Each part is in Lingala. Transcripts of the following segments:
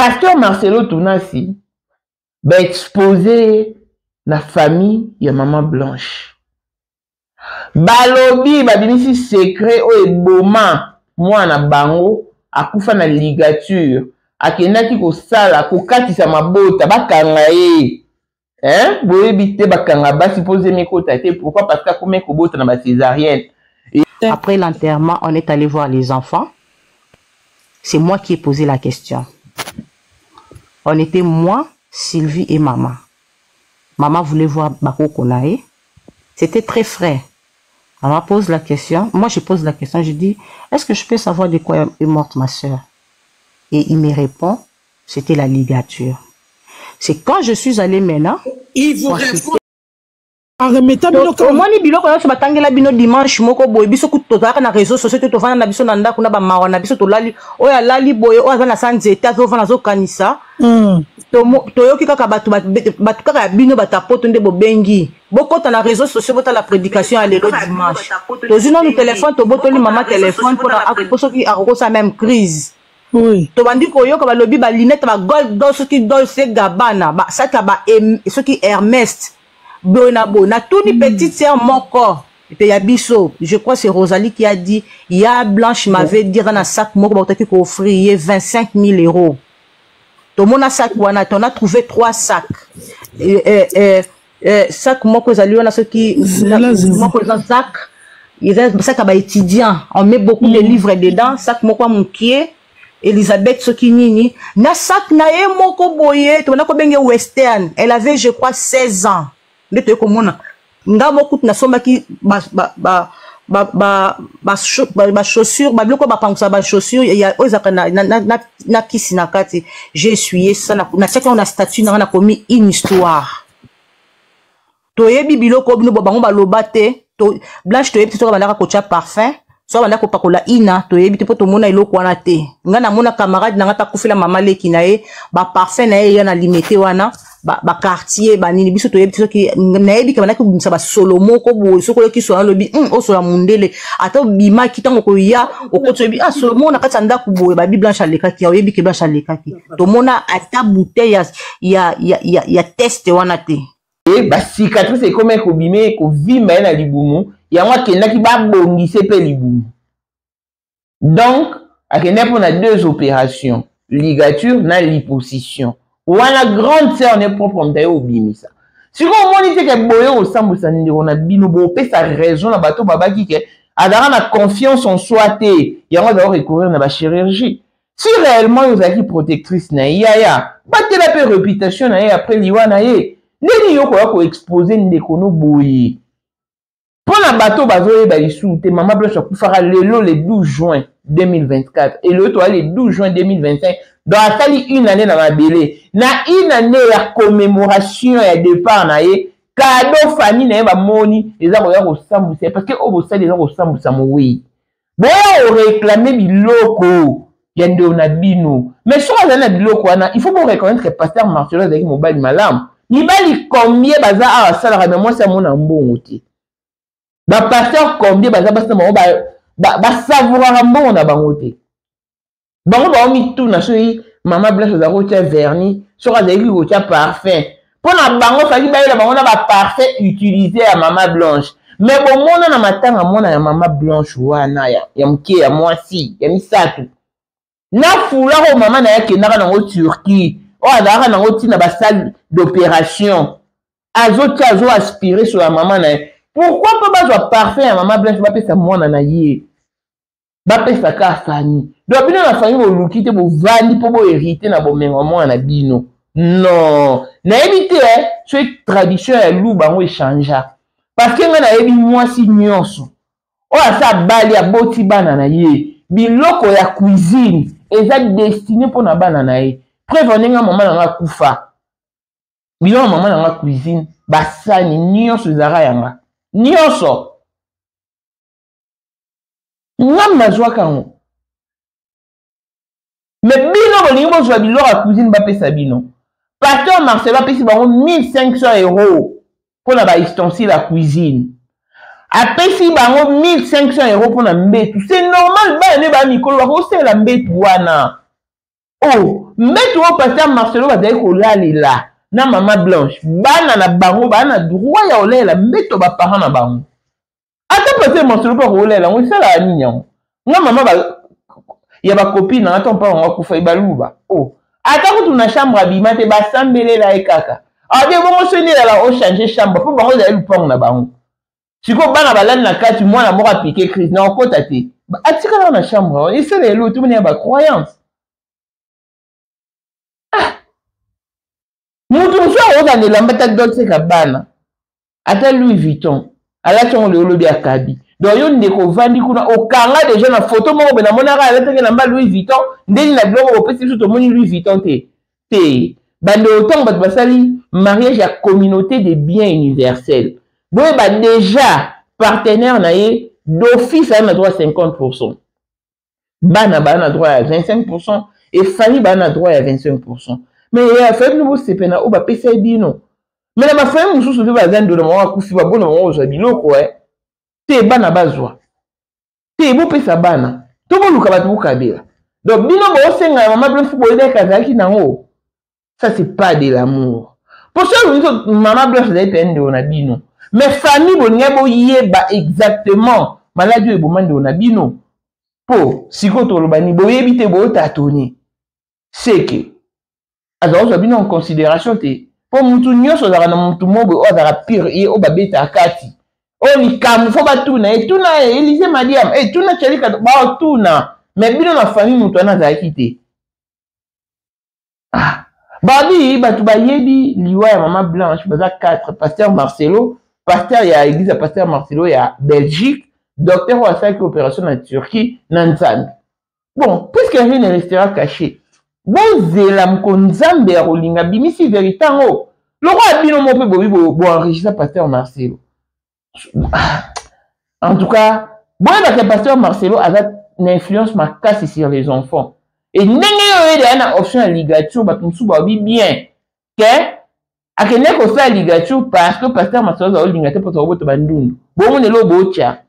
Pasteur Marcelo Tounasi ba exposé la famille ya maman Blanche. Balobi babimisi secret o eboma mwana bango akufa na ligature akendaki kosala kokatisa mabota bakanga ye. Hein? Boyebi te bakanga basi pose mikota te. Pourquoi? Parce que comme kobota na ba césarienne. Après l'enterrement, on est allé voir les enfants. C'est moi qui ai posé la question. On était moi, Sylvie et maman. Maman voulait voir Bako Konae. C'était très frais. Maman pose la question. Moi, je pose la question. Je dis, est-ce que je peux savoir de quoi est morte ma soeur? Et il me répond, c'était la ligature. C'est quand je suis allée maintenant. Il vous répond. Omoni biloko yo batangela bino dimanche moko boye biso kutozaka na réseaux sociaux to vana na biso na ndako na ba mawa na biso to lali oya lali boye oya na sanzeta to vana zo kanisa to yoki kaka batu kaka bino batapoto nde bobengi bokota na réseaux sociaux bota la prédication à lelo dimanche to zino no téléphone to botoli mama téléphone pour soki akosa même crise. Oui. To bandi ko yoka balobi ba linette ba gold do soki Dolce Gabbana ba saka ba soki Hermès. Na tout ni petite sœur mon corps. Et Yabiso, je crois que c'est Rosalie qui a dit, il y a Blanche m'avait dit dans un sac mon corps qui offrir 25 000 euros. Tout le monde a sac on a trouvé 3 sacs. Sac mon corps on a ce qui mon corps sac il reste sac à étudiant. On met beaucoup de livres dedans. Sac mon corps mon pied. Elisabeth Sokinini na sac na ye moko boye to na ko benge western. Elle avait je crois 16 ans. Ndete komona ngamo kut na somba ki ba chaussures ba biloko ba pangsa ba chaussures ya ozaka na kisi na kati j'ai essuyé ça na seka on a statut na komi une histoire to yebi biloko bino bango ba lobate to Blanche to yebi to ba ndaka ko cha parfum so ba ndaka pakola ina to yebi te po to mona iloko wana te nga na mona camarade na ngata kufila mama leki na ye ba parfum na ye ya na limité wana ba quartier ba nini biso to yebi soki na yebi ka banaki kumisa ba solo moko bo soko ki so alobi o so la mundele ata bima kitango ko ya okoto yebi solo mona kata ndako bo ba Blanche aleka ki yebi ke Blanche aleka ki to mona ata bouteille ya test wana te et ba cicatrice comme ko bimé ko vima na libumu ya mwa kenda ki ba bongise pe libumu. Donc akenda pour na 2 opérations, ligature na liposuction. Ou à la grande sœur n'est propre comme d'ailleurs au bimisa. Si on dit que boyo au sambu sandi on a binobo pe sa raison na bateau baba qui que adara na confiance en soi té y a d'abord recourir na ba chirurgie. Si réellement vous avez protectrice na ya batte la pe réputation na après liwa na ye neni yo ko exposer ndekono boye. Pour la bateau bazo ba isu te maman Blanche ko fera lelo le 12 juin 2024 et le toi le 12 juin 2025. Donc, il y a une année dans ma belé. Na une année de commémoration et départ na ye. Cadeau famille na ye ba moni. Les gens vont au samboussé. Parce que au bout les gens au samboussé moui. Bon, on réclame biloko. Yende on a bino. Mais sur la biloko, il faut qu'on reconnaître que pasteur Marcelo avec mon bal malam. Ni bali combien baza a salara mais moi c'est mon ambon oti. Ba pasteur combien baza basta mo ba savoir ambon na bangote. Bango ba omi tout na soyi maman Blanche za rotia vernis sur a zeki rotia parfum pour na bango faki ba ila bango na ba parfum utilisé à maman Blanche mais bon mona na matanga mona ya maman Blanche wana ya mke ya mwasi ya misatu na fula ko maman na yake na ngo Turquie o adara na ngo tina ba salle d'opération azo aspirer sur la maman na pourquoi pas ba parfum ya maman Blanche ba pesa mona na ye ba pesa ka famille. Donc, bino na famille bo lukite bo vandi po bo hériter na bo mengo mwana bino. Non, na éviter ce tradition ya lu bango échangea. Parce que nga na yebi mwasi nyonso. O asa bali ya boti bana na ye. Biloko ya cuisine eza destiné pour na bana na ye. Preuve nga maman na kufa. Biloko maman na cuisine basani nyonso zara yanga. Nyonso. Nga mazwa kango. Mais bino bolingi bozwa biloko ya cuisine bapesa bino. Pasteur Marcelo apesi bango 1500 euros pour na ba ustensile ya cuisine. Apesi bango 1500 euros pour na mbetu. C'est normal ba ne ba mikolo ba kosela mbetu wana. Oh, mettez au pasteur Marcelo bazali kolalila na maman Blanche. Bana na bango bana droit ya olela mettez ba parents na bango. Ata pasteur Marcelo pa kolela ngo sala nini yango. Nga maman ba ya ba copine na attend pas on kufa ibaluba. Oh, ata ko tuna chambre abima te ba sambelela ekaka. Ah bien bon soni la o changer chambre pour bango za lupong na bango. Siko bana balani na kati mwana moko piquer crise na okota te. Atika na chambre, et c'est le tout mena ba croyance. Mutu mso oza ne lambata Dolce Gabbana. Ata Louis Vuitton. Ala chongo le olobi akabi. Donc yo ndeko vandi kuna okanga déjà na photo moko bena monaka ala tenge lamba Louis Vuitton, ndeni na biloko opesi biso to moni Louis Vuitton te. Te. Bande autant bat basali mariage ya communauté de biens universels. Boye ba déjà partenaire na ye d'office a droit à 50%. Bana bana droit à 25% et famille bana droit à 25%. Mais il y a fait nouveau c'est pena ou ba pesa bino. Mais la ma famille mususu pe bazando na mwa kufi ba bona mwa zo biloko te bana bazwa. Te bo pesa bana. To bo luka batu kabela. Donc bino bo senga maman Blanche bo ide kazaki nango. Ça c'est pas de l'amour. Pour ça maman Blanche d'aller pende na bino. Mais famille bo ngabo yeba exactement maladie e bo mande na bino. Po siko to lobani bo yebite bo tatoni. C'est que alors ça bien en considération te pour mutu nyonso za na mutu mobo o za pire et o babeta akati o ni kam fo ba tuna et tuna Élysée Madiam et tuna chelika ba tuna mais bino na famille mutu na za kité ah babi batu ba yebi liwa ya maman Blanche baza 4 pasteur Marcelo pasteur ya église pasteur Marcelo ya Belgique docteur wa 5 opération en Turquie Nanzan bon puisque rien ne restera caché. Bon zela mkonzambe ya rolinga bimisi veritango. Le roi bino mo pe bo enregistrer pasteur Marcelo. En tout cas, bon que pasteur Marcelo a une influence makasi sur les enfants. Et ndenge yo ede na option ya ligature batumsu ba bien que akene ko fa ligature parce que pasteur Marcelo za rolinga te poto boto bandundu. Bon mo ne lo bocha.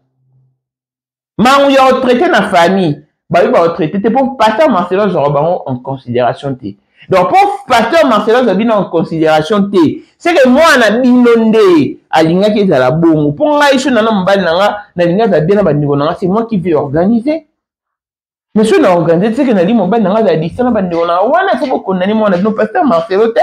Ma on yo traité na famille. Bah oui, bah traité pour pasteur Marcelo genre en considération t. Donc pour pasteur Marcelo Zabina en considération t. C'est que moi na binonde alinga qui est à la bongo. Pour nga iso na mbali na linga za bien na bandiko na c'est moi qui vais organiser. Monsieur na organiser c'est que na li mbali na za distance na bandiko na wana faut qu'on ait moi na no pasteur Marcelo te.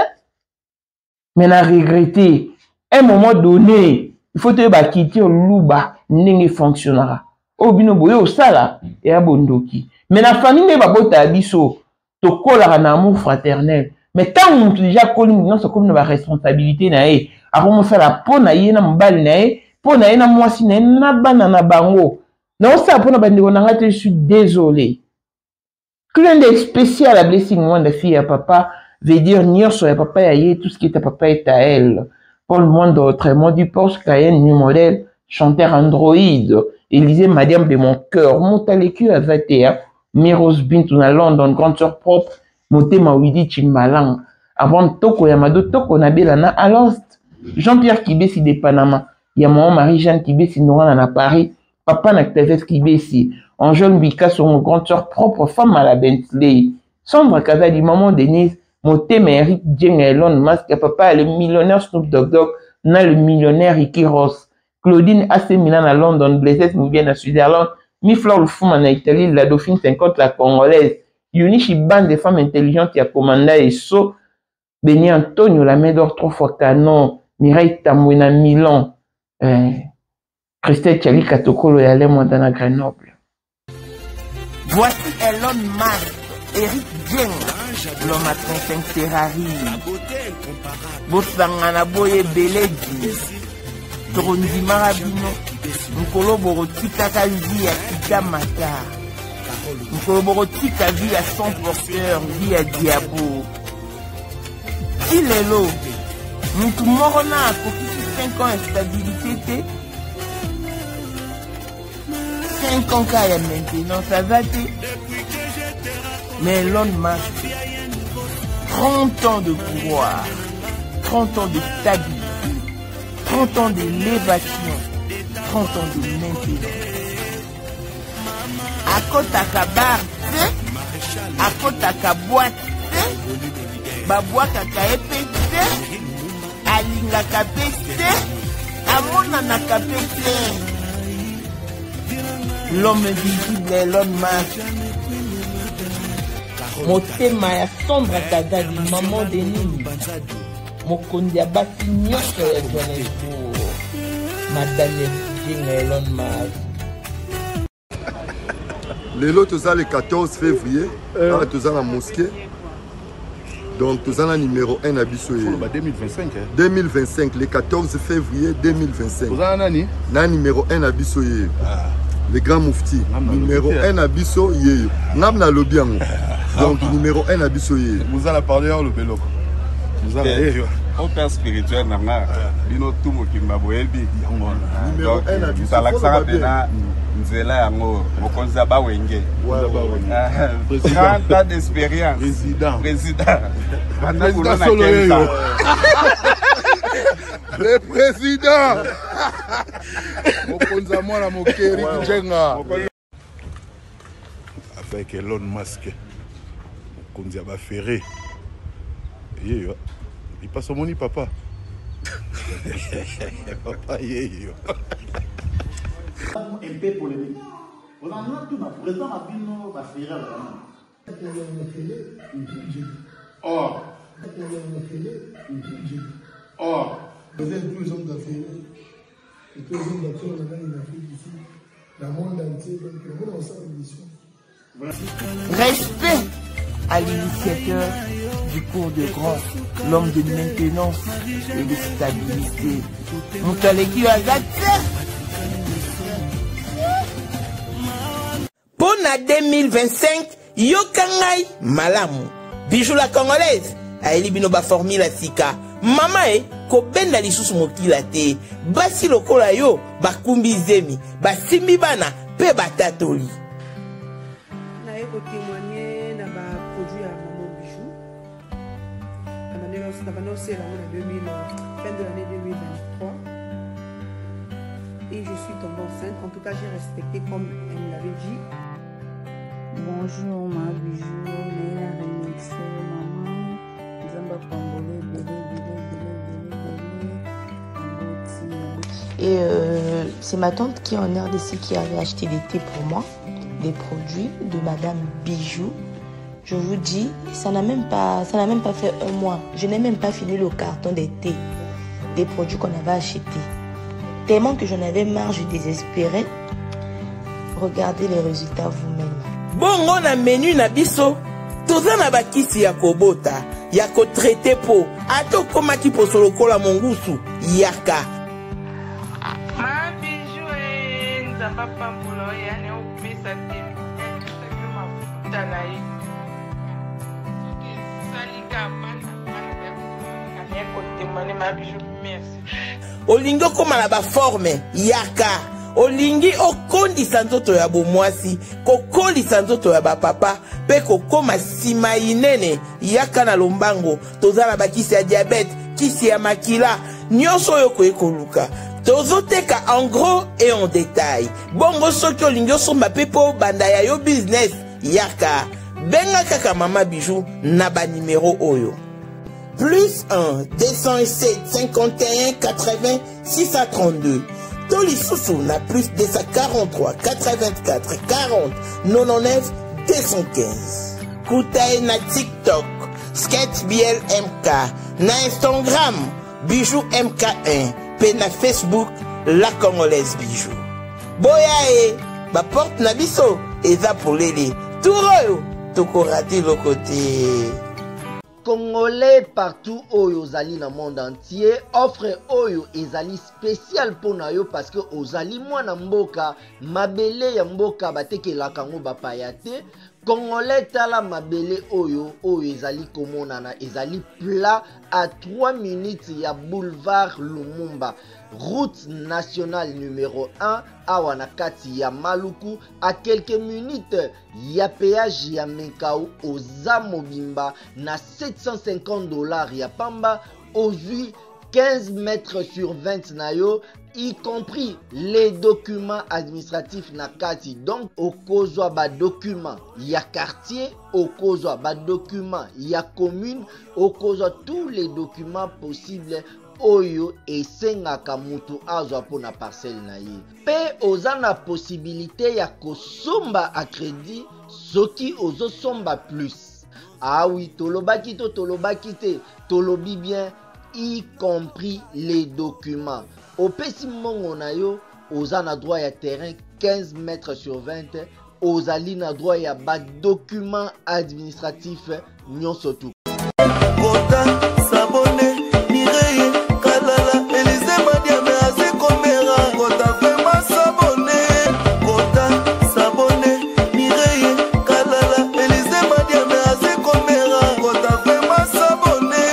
Mais na regretter un moment donné, il faut te ba quitter luba ndenge fonctionnera. O bino boyo sala et abondoki. Mais la famille ne va pas biso to kola na amour fraternel. Mais tant on déjà connu non c'est comme une responsabilité na e. Avant on fait la peau na ye na mbali na e, peau na ye na mwasi na bana na bango. Non ça pour na bandeko na ngate je suis désolé. Clin d'œil spécial à blessing moi de fille à papa veut dire nier sur papa ya ye tout ce qui est à papa est à elle. Pour le monde autrement du Porsche Cayenne new modèle chanteur Android. Élysée Madiam de mon cœur, monte à l'écu à 21, Miros Bintou na London, grande sœur propre, monté ma Widi Chimbalang, avant Toko Yamado, Toko Nabelana à Lost, Jean-Pierre Kibesi de Panama, Yamon Marie-Jeanne Kibesi Noran à Paris, Papa Nakteves Kibesi, Angèle Bika son grande sœur propre, femme à la Bentley, Sandra Kazadi, maman Denise, monté ma Eric Djeng Elon Musk, papa le millionnaire Snoop Dogg, na le millionnaire Ricky Ross, Claudine AC Milan à London, Blaise Mouvienne à Switzerland, Miflor le Foum en Italie, la Dauphine 50 la Congolaise, Yunichi bande de femmes intelligentes qui a commandé et so, Béni Antonio, la main d'or 3 fois canon, Mireille Tamouina Milan, Christelle Tchali Katokolo et Alain Montana Grenoble. Voici Elon Musk, Eric Djeng, l'homme à 35 Ferrari, Bosangana Boye Beledi, Trondi Marabino, Nkolo Borotika vie à Kitamata, Nkolo Borotika vie à son porteur, vie à Diabo. Il est l'eau. Nous morons à 5 ans instabilité. 5 ans qu'il y a maintenant, ça va te. Mais Elon Musk, 30 ans de pouvoir, 30 ans de stabilité. 30 ans d'élévation, 30 ans de maintenance. À côté à Kabar, akotaka boîte te babwakaka ye mpe te alingaka mpe te amonanaka mpe te. L'homme visible Elon Musk motema ya sombre kadali maman de nini mokonzi ya basi nyonso ya Johannesburg madame Jinga Elon Musk. Lelo toza le 14 février toza na mosquée. Donc toza na numéro 1 à biso 2025 2025 le 14 février 2025 toza nani na numéro 1 à biso le grand mufti numéro 1 à biso yeyo ngam na lobi yango. Donc numéro 1 à biso yeyo vous allez parler au beloko vous allez au père spirituel nanga bino tout mokimba boyebi numéro 1 à biso la pena nzela yango mokonzi abawenge 30 ans d'expérience président solo yeyo le président mokonzi mwana mokeri njenga avec Elon Musk mokonzi abafere yeyo il passe au moni papa papa yeyo un peu polémique. On a tout le président a dit non, va faire or vous êtes tous les hommes d'affaires. Et tous les hommes d'affaires, on a une affaire ici. Dans le monde entier, donc le monde ensemble une mission. Respect à l'initiateur du cours de grand, l'homme de maintenance et de stabilité. Moutaleki Wazate. Pour la 2025, Yokangai Malamu. Bijou la congolaise. Aeli binoba formula sika. Mama ko benda lisusu mokila te. Basi lokola yo bakumbi zemi. Basimbi bana pe batatoli. Na eko témoigner na ba produit à Maman Bijou. Na bano c'est la fin de l'année 2023. Et je suis tombée enceinte. En tout cas, j'ai respecté comme elle me l'avait dit. Bonjour ma Bijou, Néla Remixé, maman, Zamba Pambole, bébé. Et c'est ma tante qui est en RDC qui avait acheté des thés pour moi, des produits de Madame Bijou. Je vous dis, ça n'a même pas fait un mois. Je n'ai même pas fini le carton des thés, des produits qu'on avait achetés. Tellement que j'en avais marre, je désespérais. Regardez les résultats vous-même. Bongo na menu na biso toza na bakisi ya kobota ya ko traiter po ato koma ki posolo kola mongusu yaka ma Bijou nzamba pambulo yani opesa te ma futa na ye salika mana ya ko témoigner ma Bijou merci olingo koma na ba forme yaka olingi okondisa nzoto ya bomwasi kokolisa nzoto ya bapapa pe kokoma sima inene yaka na lombango tozala bakisi ya diabete kisi ya makila nyonso oyo koyekoluka tozoteka en gros et en détail bongo soki olingi osomba pe po banda ya yo business yaka benga kaka Mama Bijou na banimero oyo plus 1 207 51 80 632 Tolisusu na plus 243 84 40 99 215. Koutae na TikTok, Sketch BLMK, na Instagram, Bijou MK1, pe na Facebook, La Congolaise Bijou. Boya ba porte na biso, eza polele. Touroyo, tokorati le côté. Congolais partout oyo ozali na monde entier offre oyo ezali spécial pona yo parce que ozali mwana mboka mabele ya mboka batekelaka ngo bapaya te Congolais tala mabele oyo ezali komonana ezali plat à 3 minutes ya boulevard Lumumba route nationale numéro 1 awa na kati ya Maluku à quelques minutes ya péage ya Menkau oza mobimba na $750 ya pamba ozui 15 mètres sur 20 nayo, y compris les documents administratifs nakati. Donc, au kozwa ba document ya quartier, au kozwa ba document ya commune, au kozwa tous les documents possibles oyo esengaka mutu azwa pona parcelle na ye. Pe oza na possibilité ya kosomba a crédit soki ozo somba plus. Ah oui, tolobaki to tolobaki te, tolobi bien, y compris les documents. Au pesi mongo na yo, oza na droit ya terrain 15 mètres sur 20, ozali na droit ya ba document administratif nyonso tu. Kota, Sabone, Mireille, Kalala, Elise Madiame, Aze Komera, Kota, Fema, Sabone, Kota, Sabone, Mireille, Kalala, Elise Madiame, Aze Komera, Kota, Fema, Sabone,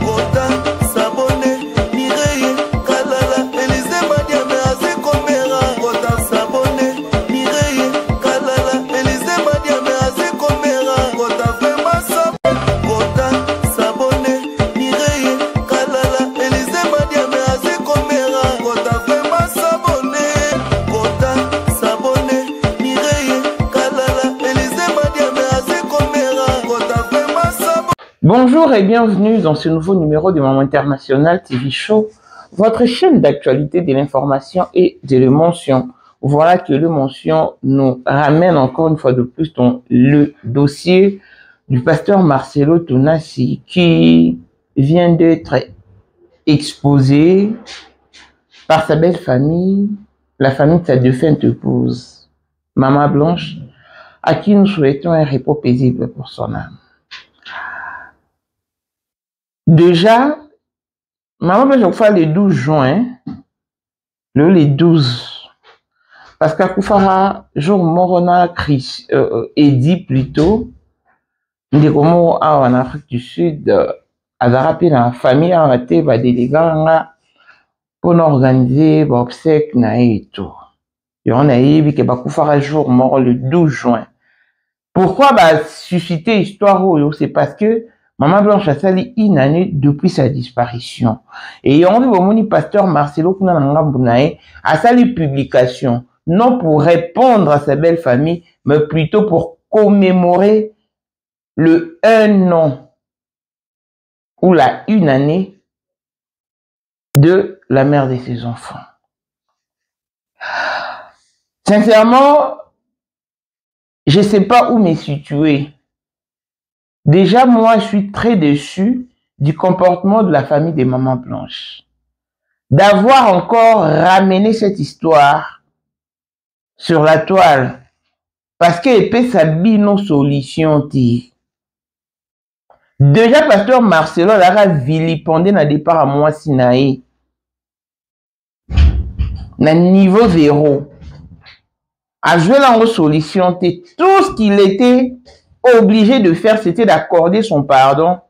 Kota, Sabone, Mireille, Kalala, Elise Madiame, Aze Komera, Kota, Sabone, Mireille, Kalala, Elise Madiame, Aze Komera, Kota, Fema, Sabone, Kota, Sabone, Mireille, Kalala, Elise Madiame, Aze Komera, Kota, Fema, Sabone, Kota, Sabone, Mireille, Kalala, Elise Madiame, Aze Komera, Kota, Fema, Sabone. Bonjour et bienvenue dans ce nouveau numéro du Moment International TV Show, votre chaîne d'actualité de l'information et de l'émotion. Voilà que l'émotion nous ramène encore une fois de plus dans le dossier du pasteur Marcelo Tonassi qui vient d'être exposé par sa belle famille, la famille de sa défunte épouse, Maman Blanche, à qui nous souhaitons un repos paisible pour son âme. Déjà, Maman Blanche a fait le 12 juin, le 12, parce qu'à Koufara, jour morona Chris, Eddie plutôt, en Afrique du Sud, a rappelé la famille a été délégué pour organiser l'obsèque et tout. Et on a dit que Koufara jour mort le 12 juin. Pourquoi susciter histoire? C'est parce que Maman Blanche a sali une année depuis sa disparition. Et on a vu le pasteur Marcelo a sali publication, non pour répondre à sa belle famille, mais plutôt pour commémorer le 1 an ou la 1 année de la mère de ses enfants. Sincèrement, je ne sais pas où me situer. Déjà, moi, je suis très déçu du comportement de la famille de Maman Blanche. D'avoir encore ramené cette histoire sur la toile. Parce qu'elle peut s'habiller nos solutions. Déjà, pasteur Marcelo a vilipendé na départ à moi Sinaï. Na niveau 0. A joué la solution. Tout ce qu'il était obligé de faire, c'était d'accorder son pardon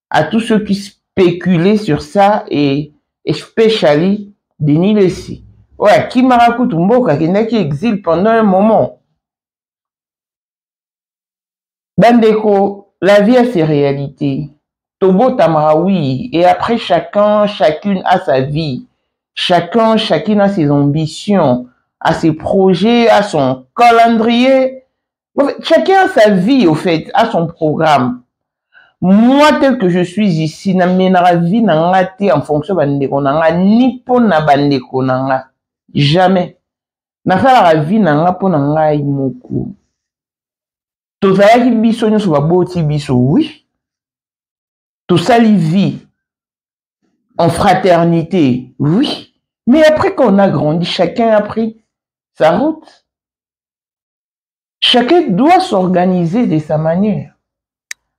à tous ceux qui spéculaient sur ça et spécialement Denis Lessi. Ouais, qui m'a raconté Mboka qui exile pendant un moment. Bandeko, la vie a ses réalités. Tobo Tamaraoui. Et après, chacune a sa vie. Chacune a ses ambitions, a ses projets, a son calendrier. Chacun a sa vie, au fait, a son programme. Moi, tel que je suis ici, na menara vie na en fonction de bandeko nanga, ni pona bandeko nanga. Jamais. Na la vie nanga pona nanga imoko. Tozalaki biso nyoso baboti biso, oui. Tosali vie en fraternité, oui. Mais après qu'on a grandi, chacun a pris sa route. Chacun doit s'organiser de sa manière.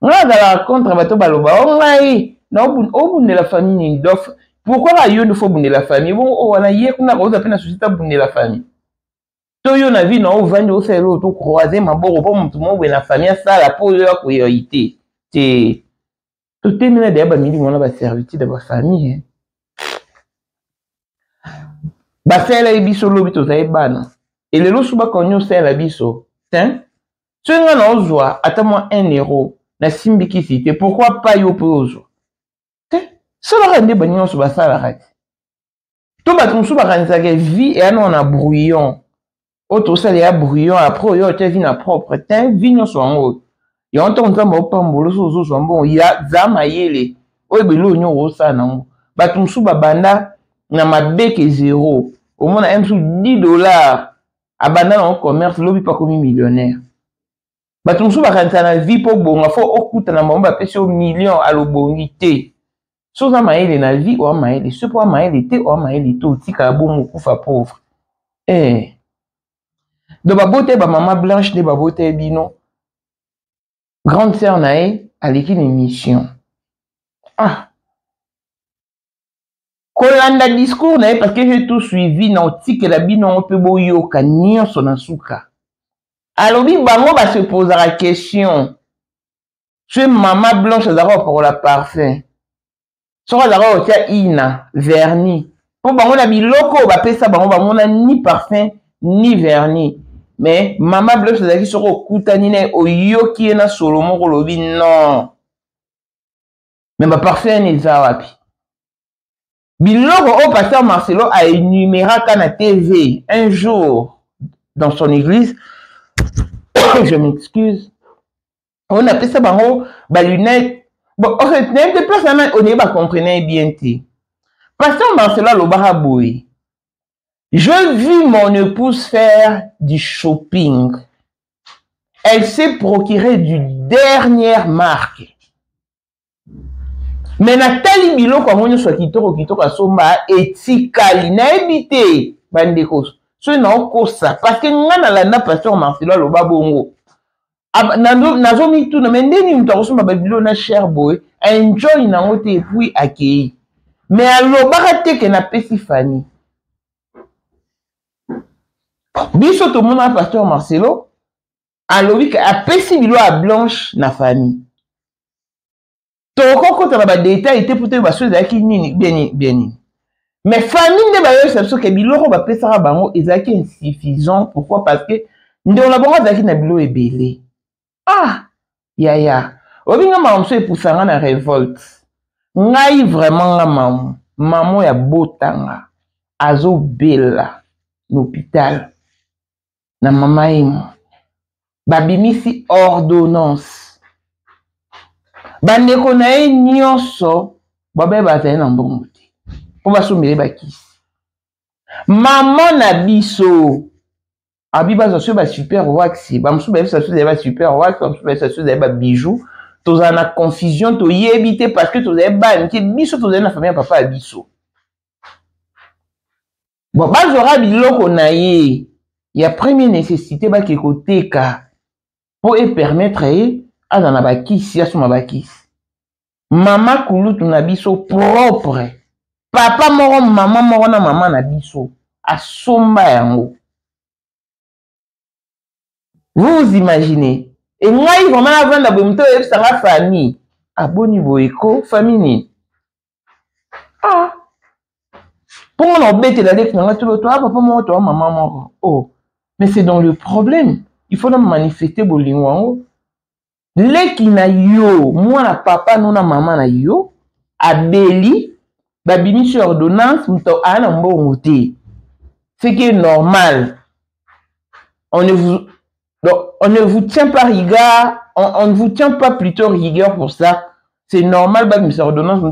On a la contre bateau baloba, on a eu, on a la famille d'offre. Pourquoi il faut bonner la famille? Bon, on a eu qu'on a osé appeler la société bonner la famille. Tout yon a vu non au vent au cerveau tout croisé ma bon pour tout le monde la famille ça la pose la priorité. C'est tout est mené derrière midi on a ba servitude de la famille. Ba faire la biso lobito za ebana. Et le losu ba konyo c'est la biso. Tiens. Tu n'as ozwa attends-moi 1 euro na simbiki cité. Pourquoi pas yo pozo? Solo rende banyo so basala kati. To batumsu bakanisaka vie et on a brouillon. Auto sale ya brouillon après yo te vie na propre teint vie no so ngo. Yo on tonza mo pambolo so so mbon ya zama yele. Oyo belo nyo rosa nango. Batumsu babanda na mabeke zéro. Au moins un sous $10. Abanda na commerce lobi pas comme millionnaire. Batumsu bakanisaka na vie po bonga fo okuta na mbomba pesi au million à l'obongité. Soza maele na vie ou maele, ce pour maele te ou maele to tika bon kufa pauvre. Eh. De babote ba maman blanche de babote bino. Grande sœur nae à l'équipe émission. Ah. Kolanda discours nae parce que j'ai tout suivi na tika la bino on peut boyo kanyo sonasuka. Alors bi bango ba se poser la question. Tu maman blanche d'abord pour la parfum. Sora zara otia ina vernis pour bango na biloko ba pesa bango bango na ni parfum ni vernis mais mama blanche zaki soko kutani na oyoki na Solomon kolobi non mais ba parfum ni za wapi biloko au pasteur Marcelo a énuméré na TV un jour dans son église. Je m'excuse, on a pesa bango ba lunettes. Bon, en fait, n'est pas seulement on est pas comprenez bien ti. Pasteur Marcelo Lobaraboui. Je vis mon épouse faire du shopping. Elle s'est procurée du dernière marque. Mais Nathalie Bilo comme on soit kitoko kasomba etikali na ebité bandeko. Ce non kosa parce que ngana la na pasteur Marcelo Lobabongo. Nazo mi tout mais ndeni mutakoso mababilo na cher boy enjoy na ngote et puis accueilli mais alobaka te ke na pesi fani biso to mona pasteur Marcelo alobi ka apesi bilo a blanche na famille to kokota na ba détail te puto ba so zaki nini bien mais famille ne ba yo sabso ke bilo ba pesa bango ezaki insuffisant. Pourquoi? Parce que ndo la bango zaki na bilo ebele. Ah, ya. Obinga maman so epusanga na révolte. Ngai vraiment nga maman ya botanga. Azo bela l'hôpital. Na mama imo. Babimisi ordonnance. Bandeko na ye nyonso babe bazali na mbongo te. Po basomele bakisi. Maman na biso Abiba ça sur super wax, bamsou ba ça sur des super wax, bamsou ba ça sur des bijoux. Tous en a confusion, to y éviter parce que tous les ban qui biso tous na famille papa biso. Bon ba zora biloko na ye, ya première nécessité ba ke côté ka pour e permettre à dans ba kisi ya suma ba kisi. Mama kulutu na biso propre. Papa moro maman moro na maman na biso asomba yango. Vous imaginez? Et moi, ils vont m'avoir la bonne famille. Aboni boeko, famille. Ah. Pour on embête la lettre, on a tout le temps, papa, moi, maman, oh. Mais c'est dans le problème. Il faut manifester bolingo. Leki na yo, moi, na papa, non, na maman, na yo, abeli, babini sur ordonnance, mto ana mbongote. C'est qui est normal. On ne vous tient pas rigueur, on ne vous tient pas plutôt rigueur pour ça. C'est normal, bah, mais ordonnance, mais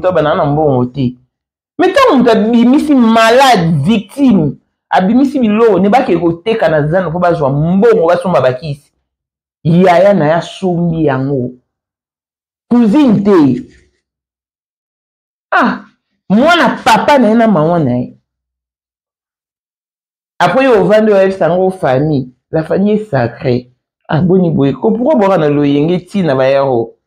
quand on a bimisi malade, victime, abimisi bilo, ne ba ke kote kanazan, faut ba joa mbongo, ba somba bakisi. Yaya na ya sombi yango. Cousine te. Ah, moi na papa na na maman na. Après au vendre elle sango famille. La famille est sacrée. Ah, boni boy. Pourquoi boire na loyenge ti na bayaro?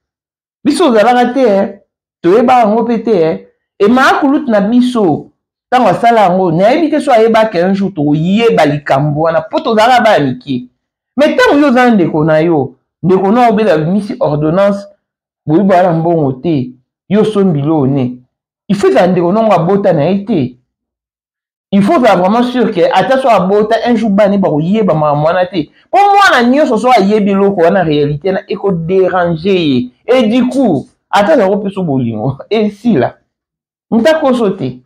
Biso zalaka te, hein. Toyeba ngo pete, hein. Et ma kulut na biso. Tango sala ngo, na ebite so ayeba ke un jour to yeba likambo na poto zala ba amiki. Mais tango yo zan ndeko na yo, ndeko na obela misi ordonnance, boyi bala mbongo te. Yo sombilo ne. Il faut que ndeko na ngabota na été. Il faut être vraiment sûr que attention à bota un jour bani ba yeba mwana te. Pour moi na nyoso so ayebi loko na réalité na eko déranger et du coup attends on peut so bolingo et si là Mutako sauté.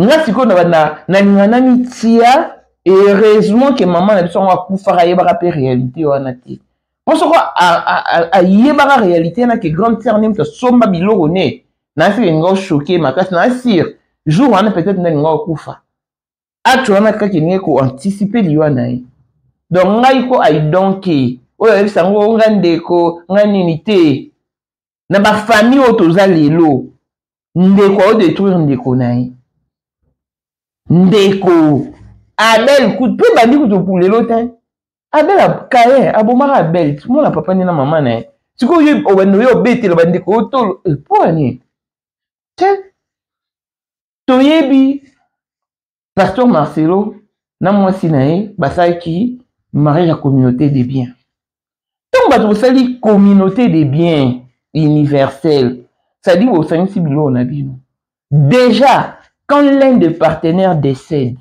Nga siko na ningana mitia et heureusement que maman na biso nga kufara yeba ka réalité wana te. On se croit à yeba ka réalité na que grande sœur nem to somba biloko ne. Na si ngo choqué makasi na sir. Jour wana peut-être na ngo kufa. Acte wana kaki nge ko anticiper liwa na ye. Donc ngai ko ai donké. Oyo sango nga ndeko nga nini te. Na ba famille otoza lelo. Ndeko o détruire ndeko na ye. Ndeko Abel coup peu bandi coup pour le lotin Abel a kaye abomara Abel tout le monde a papa ni na maman na tu ko yo obano yo bete le bandi ko to pour ni tiens toyebi pasteur Marcelo na moi sinae basaki mariage à communauté des biens donc ba to sali communauté des biens universelle ça dit au sensi bilo na bino déjà quand l'un des partenaires décède,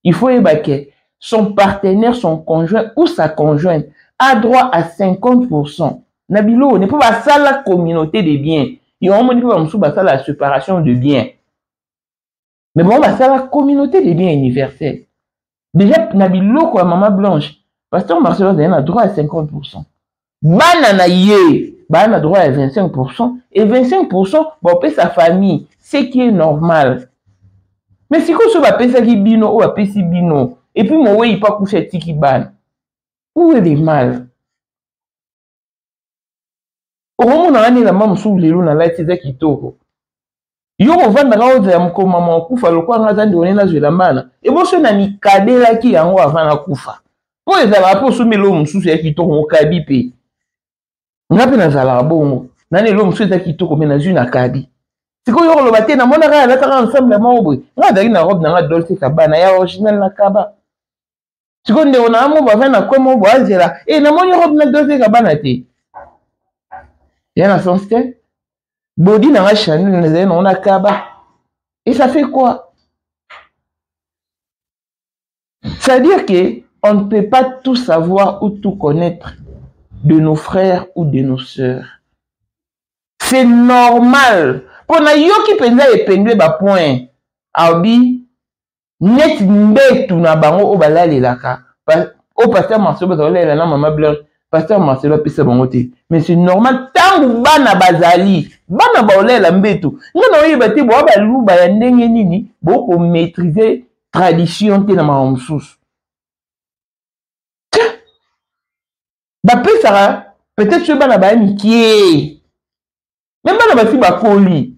il faut évacuer son partenaire, son conjoint ou sa conjointe a droit à 50%. Nabilo, ne peut pas ça la communauté des biens. Il y a un moment où la séparation de biens. Mais bon, ça la communauté des biens universels. Déjà, Nabilo, quoi, maman blanche, pasteur Marcelo a droit à 50%. Banana ye, banana a droit à 25%. Et 25%, bon, paie sa famille. Ce qui est normal. Mais si vous avez fait bino ou appelé bino, et puis moi, il pas coucher tiki ban. Où est le mal? Au moment où on a la maman sous les loups, on a la tête qui toko. Yo on va dans la maman comme maman kufa le quoi on a donné la joie la mana. Et bon c'est nani kadé là qui en haut avant la kufa. Pour les avoir pour soumettre l'homme sous ces qui toko au kabi. On a peine à la bongo. Nani l'homme sous ces qui toko mais dans une akabi. Si vous avez le matin, vous avez ensemble vous avez une robe dans la Dolce Gabbana, il y a original na kaba. Si vous avez un amour, vous avez un comment vous avez là. Et vous avez une robe dans la Dolce Gabbana. Il y a un sens que body dans la Chanel, on a kaba. Et ça fait quoi? C'est-à-dire qu'on ne peut pas tout savoir ou tout connaître de nos frères ou de nos sœurs. C'est normal. Pour na yo qui penza ependwe ba point abi net mbetu na bango o balale laka o pasteur Marcelo bazolela na maman blanche pasteur Marcelo pesa bango te mais c'est normal tangu bana bazali bana baolela mbetu ngana oyeba te bo ba luba ya ndenge nini bo ko maîtriser tradition te na mamsusu ba pesa peut-être bana ba mikie même bana ba si ba koli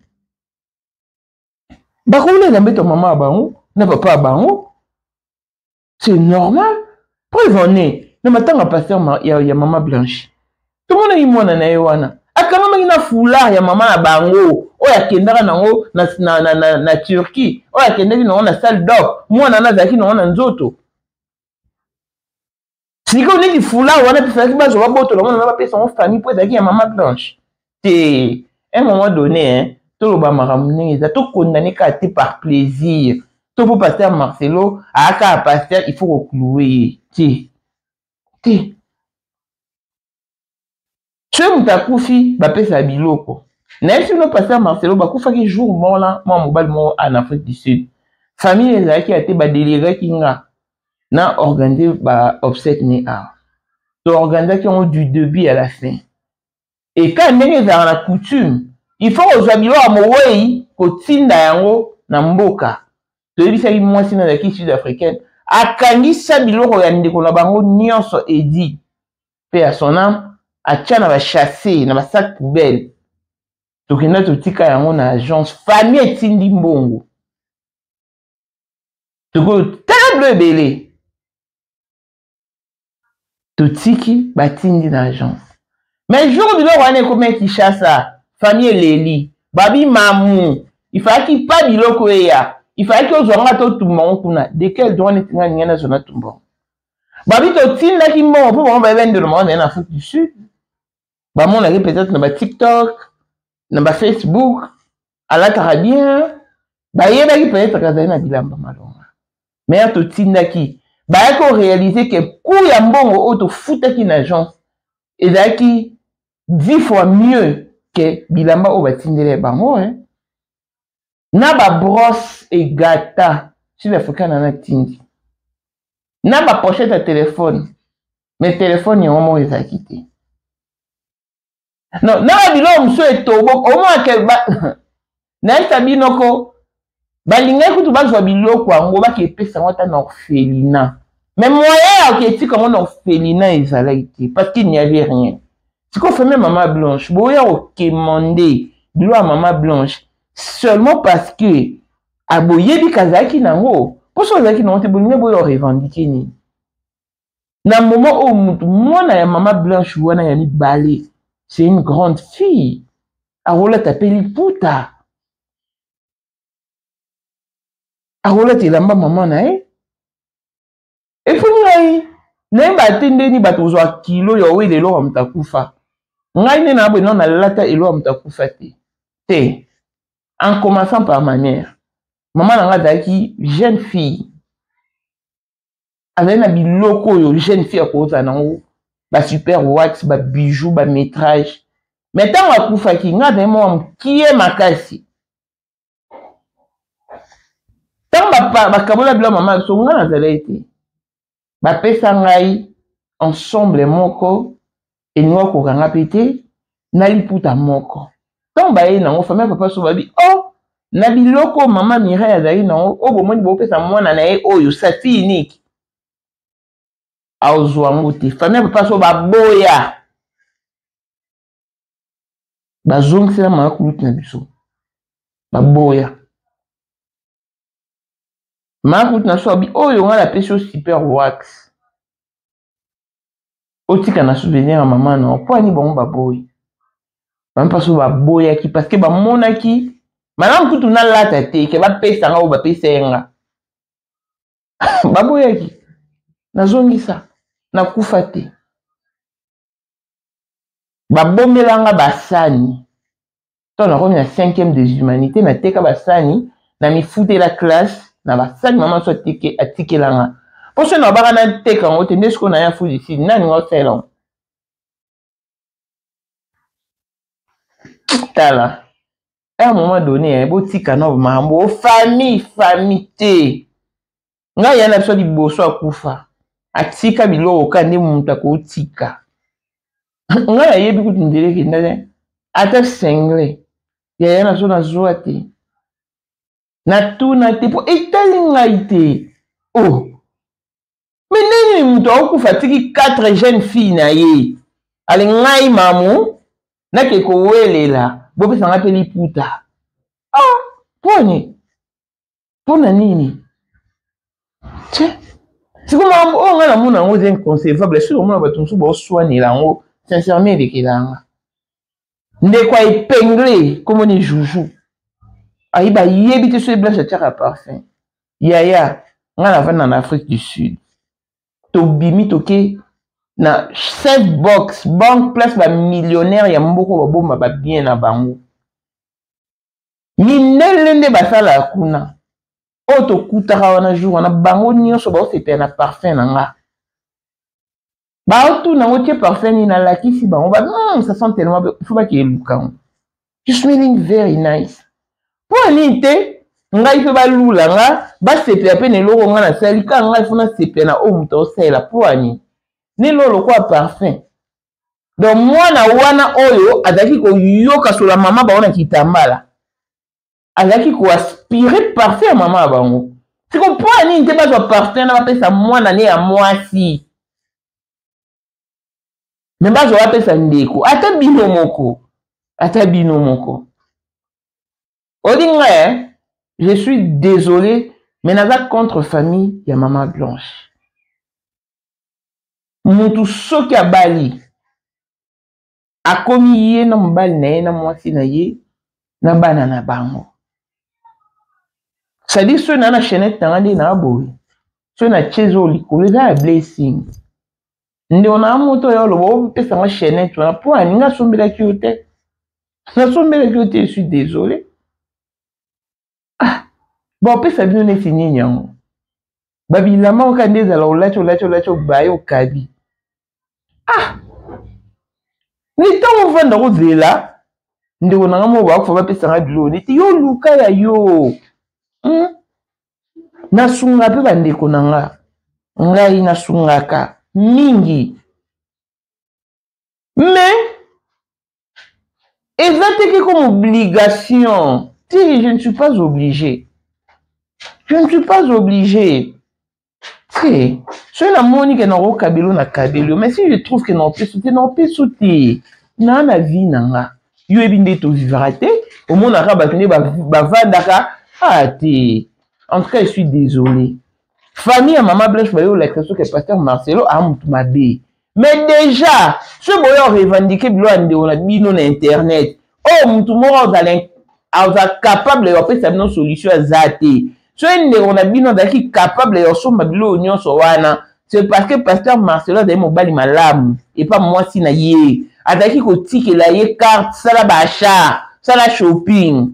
Bakoule na beto maman bango, na papa bango. C'est normal. Preuve en est, na matanga pasteur ya maman blanche. Tout le monde est mona na yewana. Akama na foulard ya maman bango. Oya kendaka nango na Turquie. Oya kendaki nango na salle d'or. Mwana na zaki nango na nzoto. Siko ni di foulard wana pesa ki bazo baboto la mona na pesa en famille pour zaki ya maman blanche. C'est un moment donné hein. Tout le monde tout condamné par plaisir. Tout pour pasteur Marcelo, à pasteur, il faut reclouer. Tu m'takoufi, bapé sa biloko. N'est-ce que le pasteur Marcelo, bakoufa qui joue mort là, moi, mobile mort en Afrique du Sud. Famille les qui a été déliré qui n'a organisé obsèque né à. Donc, organisé qui ont du début à la fin. Et quand on est dans la coutume, il faut aux habillons à Moué, qu'au Tinda yango, na mboka. Tu as vu ça, moi, c'est dans la question sud-africaine. A Kangi Sabilo, regardez, qu'on a bango, nyonso et dit, paix à son âme, a tchana va chasser, na va sac poubelle. Donc, il y a tout tika yango, na agence, famille Tindi Mbongo. Donc, table belé. Tout tiki, ba Tindi na agence. Mais jour de l'heure, on est comme qui chasse famille Leli, babi mamou, il fallait qu'il pas biloko ya, il fallait que ozonga to tout kuna, de quel droit n'est pas n'yana zona tumbon. Babi to tinda ki mo pour on va vendre le monde en Afrique du Sud. Ba mon a peut-être na TikTok, na Facebook, à la carabien, ba yeba ki peut-être kaza na bilamba malonga. Mais to tinda ki, ba ko réaliser que kou ya mbongo auto futa ki na agence, et qui 10 fois mieux que bilamba o batindele bango na ba brosse et gata sur l'africain na tindi na ba pochette à téléphone mais téléphone yango eza quitté non na bilo mso etobo au moins que ba na sabinoko balinga kutu bazwa biloko yango bakepesa ngo ta na orphelinat mais moyen oketi comme na orphelinat ezalaki parce qu'il n'y avait rien. Si qu'on fait même Maman Blanche, boya au kemande bilo à Maman Blanche seulement parce que aboye bi kazaki nango pour ça kazaki nango te bolinga boya revendiquer ni na moment où mwana ya Maman Blanche wana ya mibale c'est une grande fille arola tapeli puta arola telamba maman na et puis ngai na ba tendeni bato zo kilo yo we lelo mtakufa ngai ne na bo non na lata elo mtakufa te en commençant par ma mère maman na ngadaki jeune fille avec na biloko yo jeune fille akoza nango ba super wax ba bijoux ba métrage mais tant akufa ki ngada mo kié makasi tant ba kabola bila maman so ngana zalaiti ba pesa ngai ensemble moko et nous ko kanga pété na liputa moko tant ba ye nango famille papa so babi oh na biloko maman Mireille azali nango o bomoni bo pesa mwana na ye oyo sati unique aozwa ngote famille papa so baboya bazongisa mama kulutu na biso baboya mama kulutu na so abi oyo nga la pesa super wax otika na souvenir ya mama na po ani bongo baboyi mama papa so baboya ki parce que ba monaki mana kutu na lata te ke ba pesa nga o ba pesa nga baboya ki nazongisa na kufa te babomelanga basani to na komi na 5e des humanités na teka basani na mifute la classe na basani maman so atikelanga poso na baka na teka ngo te ndesko na ya fuji si nani ngo selon tala à un moment donné botika na mambo famille te nga yana biso liboso akufa atika biloko kandi muntu akotika nga yayebi kuti ndeleke ndane ata sengle yaya na so na zwa te na tuna te po etali ngai te oh mais nini muntu akufa tiki 4 jeunes filles na ye ale ngai mamu nake kowelela bopesa nga pe liputa pona nini tche siko mambo o nga na muna ngo c'est inconcevable sur mona bato nsu bo soigner ngo sincèrement lekelanga ndeko épinglé comme ni joujou ayiba yebi te so blanche tiaka parfum yaya nga na vana en Afrique du Sud to bimi toke na chef box banque place ba millionnaire ya mboko ba bomba ba bien na bango minele nde basala kuna o to kutaka wana jour wana bango nyonso ba osepela na parfum na nga ba tu na ngotie parfum ni na lakisi bango ba ça sent tellement bien faut pas qu'il luka you smelling very nice pour nite ngai pe ba lula nga ba sepela pe ne loko nga na sali ka ngai funa sepela na o muto osela pour ani ni lolo kwa parfum donc mwana wana oyo azaki ko yoka sur la maman ba ona kitambala azaki ko aspirer parfum ya maman bango siko po ani nte ba zo parfum na ba pesa mwana ne ya mwasi mais ba zo ba pesa ndeko ata bino moko odinga je suis désolé mais naza contre famille ya Maman Blanche mutu soki abali akomi ye na mobali na ye na mwasi na ye na bana na bango c'est-à-dire so na chaînette na nde na boye so na chezo likolo eza ya blessing nde ona moto ya lobo pesa nga chaînette wana po aninga sombelaki yo te nasombelaki yo te je suis désolé bon pesa bino neti nini yango babilama oka nde ezala olati obaye okabi ni ntango ovanda kozela ndeko nanga mo ba ko ba pesa nga bilo neti yo luka ya yo nasunga pe bandeko nanga ngai nasungaka mingi mais exactement comme obligation si je ne suis pas obligé je ne suis pas obligé si na moni que na kabelo na kabelo mais si je trouve que non peut sauter na la vie nanga yo ebinde to vivra te au monde arabe tene ba vandaka te en tout cas je suis désolé famille à maman Blanche bayo la question que pasteur Marcelo a mutumabe mais déjà ce boyo revendiquer bilo ande on a bino na internet oh mutu moko oza capable de faire sa solution azate so ende on a bino daki capable de somba bilo nyonso wana c'est parce que pasteur Marcelo a mobali malamu et pas moi si na ye ataki ko tike la ye carte sala bacha sala shopping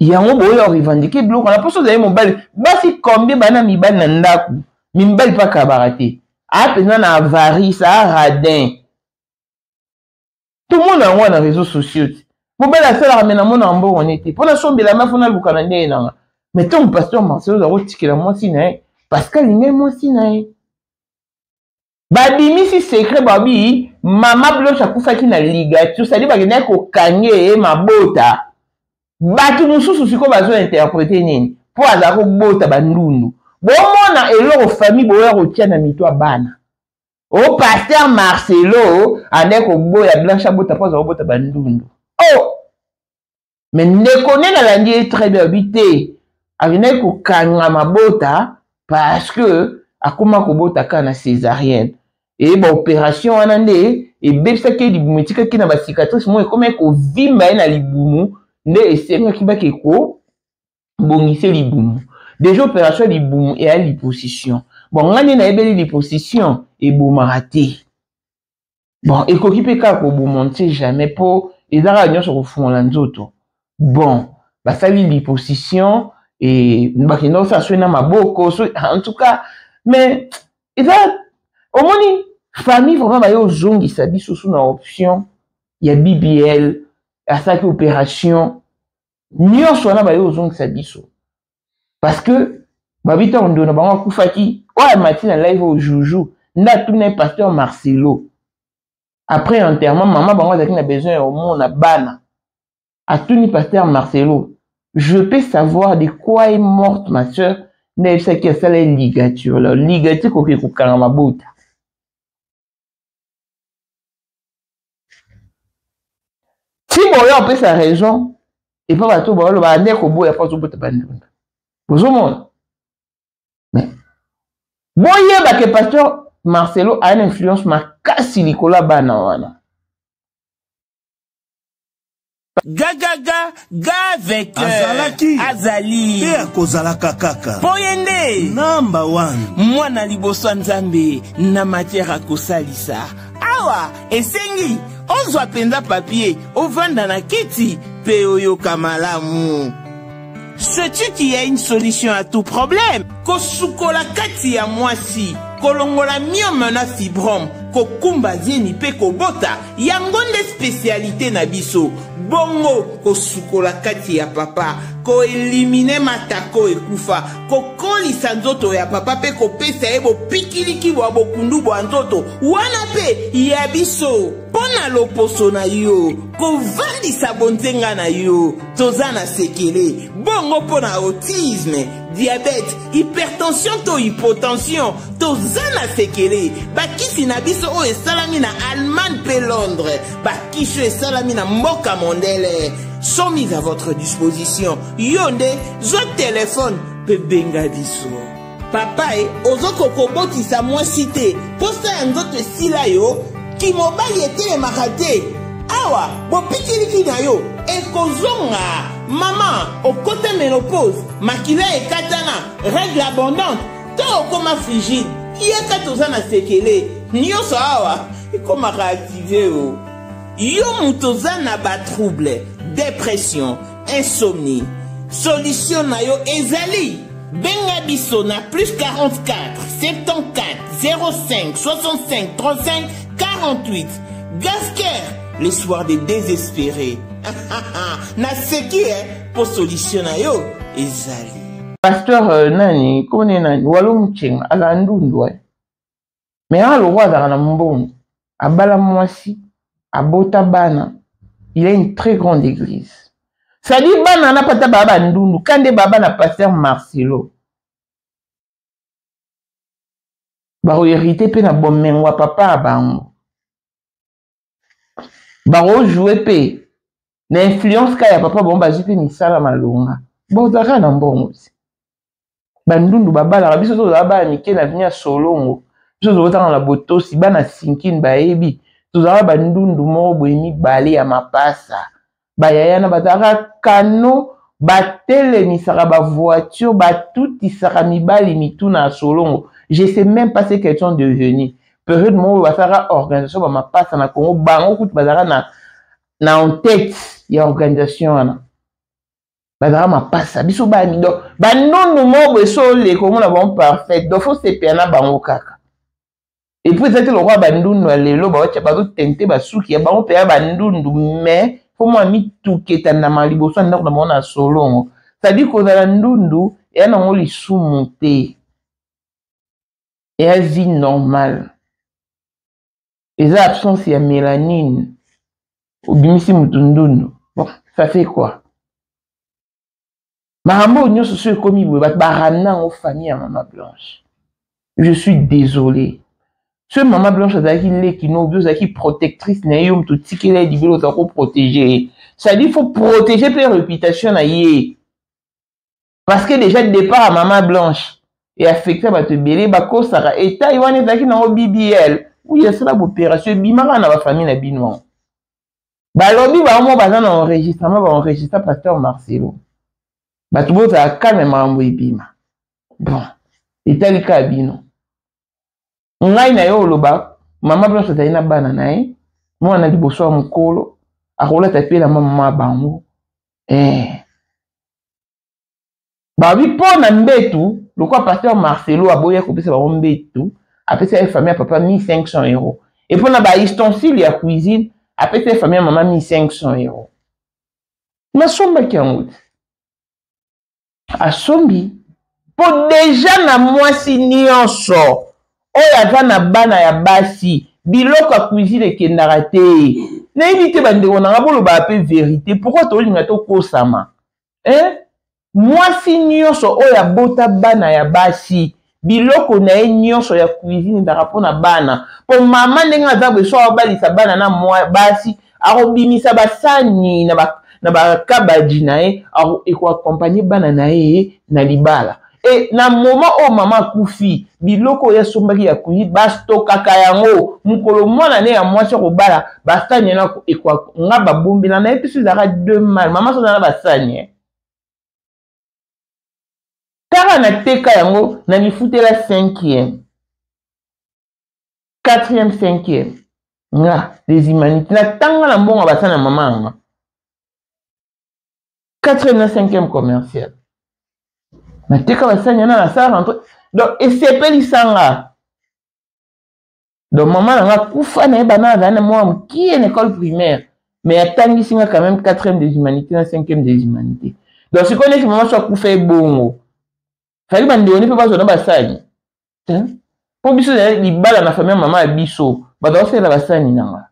yango boyo revendiquer bilo on a pas so de mobali basi combien bana mibali na ndaku mibali pa kabarate a pena na avarice a radin tout le monde a un réseaux sociaux mobali a sala ramena mona mbo on était pour la sombe la mafuna lukana ndé na mais ton pasteur Marcelo a retike la moi si na parce que l'ingé moi si na babimi si secret babi mama Blanche akufaki na ligature ça dit ba kena ko kanye mabota batu mususu siko bazo interpréter nini pour azako bota bandundu bomona eloko famille boya rotia na mito bana o pasteur Marcelo ande ko boya Blanche bota pour azako bota bandundu oh mais ne connaît na langue très bien habité avine ko kanga mabota parce que akoma ko bota kana césarienne et ba opération anande et bebsa ke libumetika ki na ba cicatrice mo comme ko vimba na libumu nde esenga kibake ko bongise libumu déjà opération libumu et à liposuction bon ngani na ebeli liposuction et bomaraté bon ekoki pe ka ko bomonter jamais pour ezara nyonso ko fungola nzoto bon basali liposuction et bakino sa swena maboko en tout cas mais ezara omoni famille vraiment ba yo zongi sabi sous na option ya BBL à chaque opération nyonso na ba yo zongi sabi so parce que babita ondo na bango kufaki wa matina live au joujou nda tuna pasteur Marcelo après enterrement maman bango a besoin au monde na bana a tuni pasteur Marcelo je peux savoir de quoi est morte ma soeur ne sait que ça les ligature la ligature ko ke kukanga mabota si boya on peut sa raison et pas bato boya ba ndeko boya pas zo bota bandunda bozomona mais boye ba que pasteur Marcelo a une influence makasi likola bana wana Ga avec Azali Pea kozalaka kaka Poyende Number 1 Mwana liboso nzambe na matière kosalisa Awa esengi ozwa penza papier ovanda na kiti pe oyoka malamu. Sais-tu qu'il y a une solution à tout problème? Kosukola kati ya mwasi kolongola myome na fibrome kokumba zieni pe kobota yangonde spécialité na biso bongo kosukola kati ya papa ko elimine matako ekufa kokolisa nzoto ya papa pe kopesa ebo pikiliki bwa bokundu bwa nzoto wana pe ya biso pona loposo na yo kovandisa bonzenga na yo tozana sekele bongo pona autisme diabète, hypertension to hypotension, to zana sekele, bakisi na biso o esalami na Allemagne pe Londres, bakisho esalami na mboka mondele, sont mis à votre disposition. Yonde, zo téléphone, pe benga biso. Papa ozoko kobotisa mwa cité, posta ya nzoto esila yo, ki mobali etele makate, awa, bopikiliki na yo, ekozonga. Maman, au côté ménopause, makila et katana, règle abondante, to okoma frigide, yeka tozana sekele, nyoso awa, ikoma réactiver o. Yo mutozana ba trouble, dépression, insomnie. Solution na yo ezali. Benga biso na plus 44 74 05 65 35 48. Gasker l'espoir des désespérés. Na seki pour solutionner yo ezali. Pasteur nani, kone nani, walo mchenga, ala ndundu mais le roi d'Arana Mbon, Abala Mwasi, Abota Bana, il a une très grande église. Ça dit, Bana n'a pas ta baba ndundu, quand des baba n'a pasteur Marcelo. Baro hérité pe na bon menwa papa abango. Baro joué pe. Na influence ka ya papa bon ba jipe ni sala malonga. Bon zaka na mbongo. Bandundu babala rabiso to baba mike na vinya solongo. Biso to tanga la boto si bana sinkin ba ebi. To zaka bandundu mo boyimi bale ya mapasa. Ba yaya na bataka kano batele misaka ba voiture ba tout isaka mibali mituna solongo. Je sais même pas ce qu'elles sont devenues. Période où on va organisation ba mapasa na Congo bango kutu bazara na en tête ya organisation bazara mapasa biso ba ni do ba nono mo beso le comme na bon parfait do faut se pena bango kaka. Et puis c'était le roi bandundu lelo ba wacha ba tente ba suki ya bango pe ba ndundu mais faut moi mi tuketa na maliboso na mona solongo. Ça dit ko za ndundu ya na ngoli sumonte. Et à vie normale. Et ça, absence, il y a mélanine. Ou bimisi mutundundu. Bon, ça fait quoi? Marambo, nous sommes commis, barana aux familles à Maman Blanche. Je suis désolé. Ce Maman Blanche, c'est qui protectrice, n'ayom tout ce qu'il a dit, il faut protéger. Ça dit, il faut protéger la réputation. Parce que déjà, le départ à Maman Blanche, et affecté à te belé bako sara et Taïwan est qui dans BBL où il y a ça l'opération bimara na ba famille na bino ba lobi ba mo ba na enregistrement ba enregistrer pasteur Marcelo ba tubo za calme mambo ibima bon et tel ka bino ngai na yo loba Maman Blanche za ina bana nae mo na liboso mukolo akola tapela mama bango Babi pour na mbetu, le quoi pasteur Marcelo a boyé couper sa mbetu, après sa famille à papa 1500 €. Et pour na ba ustensile ya cuisine, après sa famille à maman 1500 €. Ma somba ki angout. A sombi. Pour déjà na mwasi nyonso, oya va na bana ya basi, biloko a cuisine ke narate. Na éviter bande on a bolo ba pe vérité. Pourquoi to linga to kosama? Moi si nyonso oya bota bana ya basi biloko na ye nyonso ya cuisine ndaka na bana po mama ndenga za beso abalisa bana na moi basi arobimisa basani na ba kabaji na ye eko accompagner bana na ye na libala et na moment o mama kufi biloko ya sombaki ya kuyi bastoka kayango mukolo mwana ne ya mwasi ko bala basani na eko ngaba bombi na episu zaka deux mal mama so na basani Car na teka yango na mifute la 5e 4e 5e nga des humanités na tanga na mbonga basana mama 4e na 5e commercial na teka basanya na sala entre donc esepeli sanga donc maman nga kufa na bana na moi qui est en école primaire mais atangi singa quand même 4e des humanités na 5e des humanités donc si connais que maman soit kufa bongo Fali bande oni pe bazo na basani. Po biso na libala na famille mama ya biso, ba do sela basani nanga.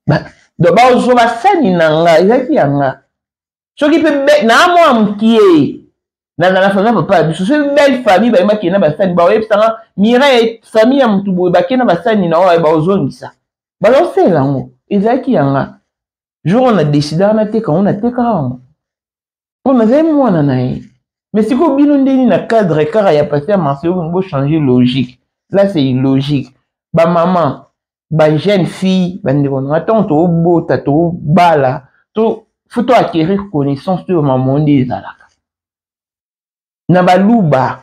Ba do ba ozo basani nanga, ezaki yanga. Soki pe na mo amkie. Na famille papa ya biso, so belle famille ba maki na basani ba oyebsanga mire famille ya mutu boye ba kena basani na wa ba ozo ngisa. Ba do sela ngo, ezaki yanga. Jour on a décidé na teka on a teka. On a zai mwana na ye. Mais si vous avez un cadre, car il y a pasteur Marcelo, vous pouvez changer logique. Là, c'est illogique. Ba maman, ba jeune fille, ba ndekona, attends, to bota, to bala, to faut acquérir connaissance de maman des alaka. Na ba luba.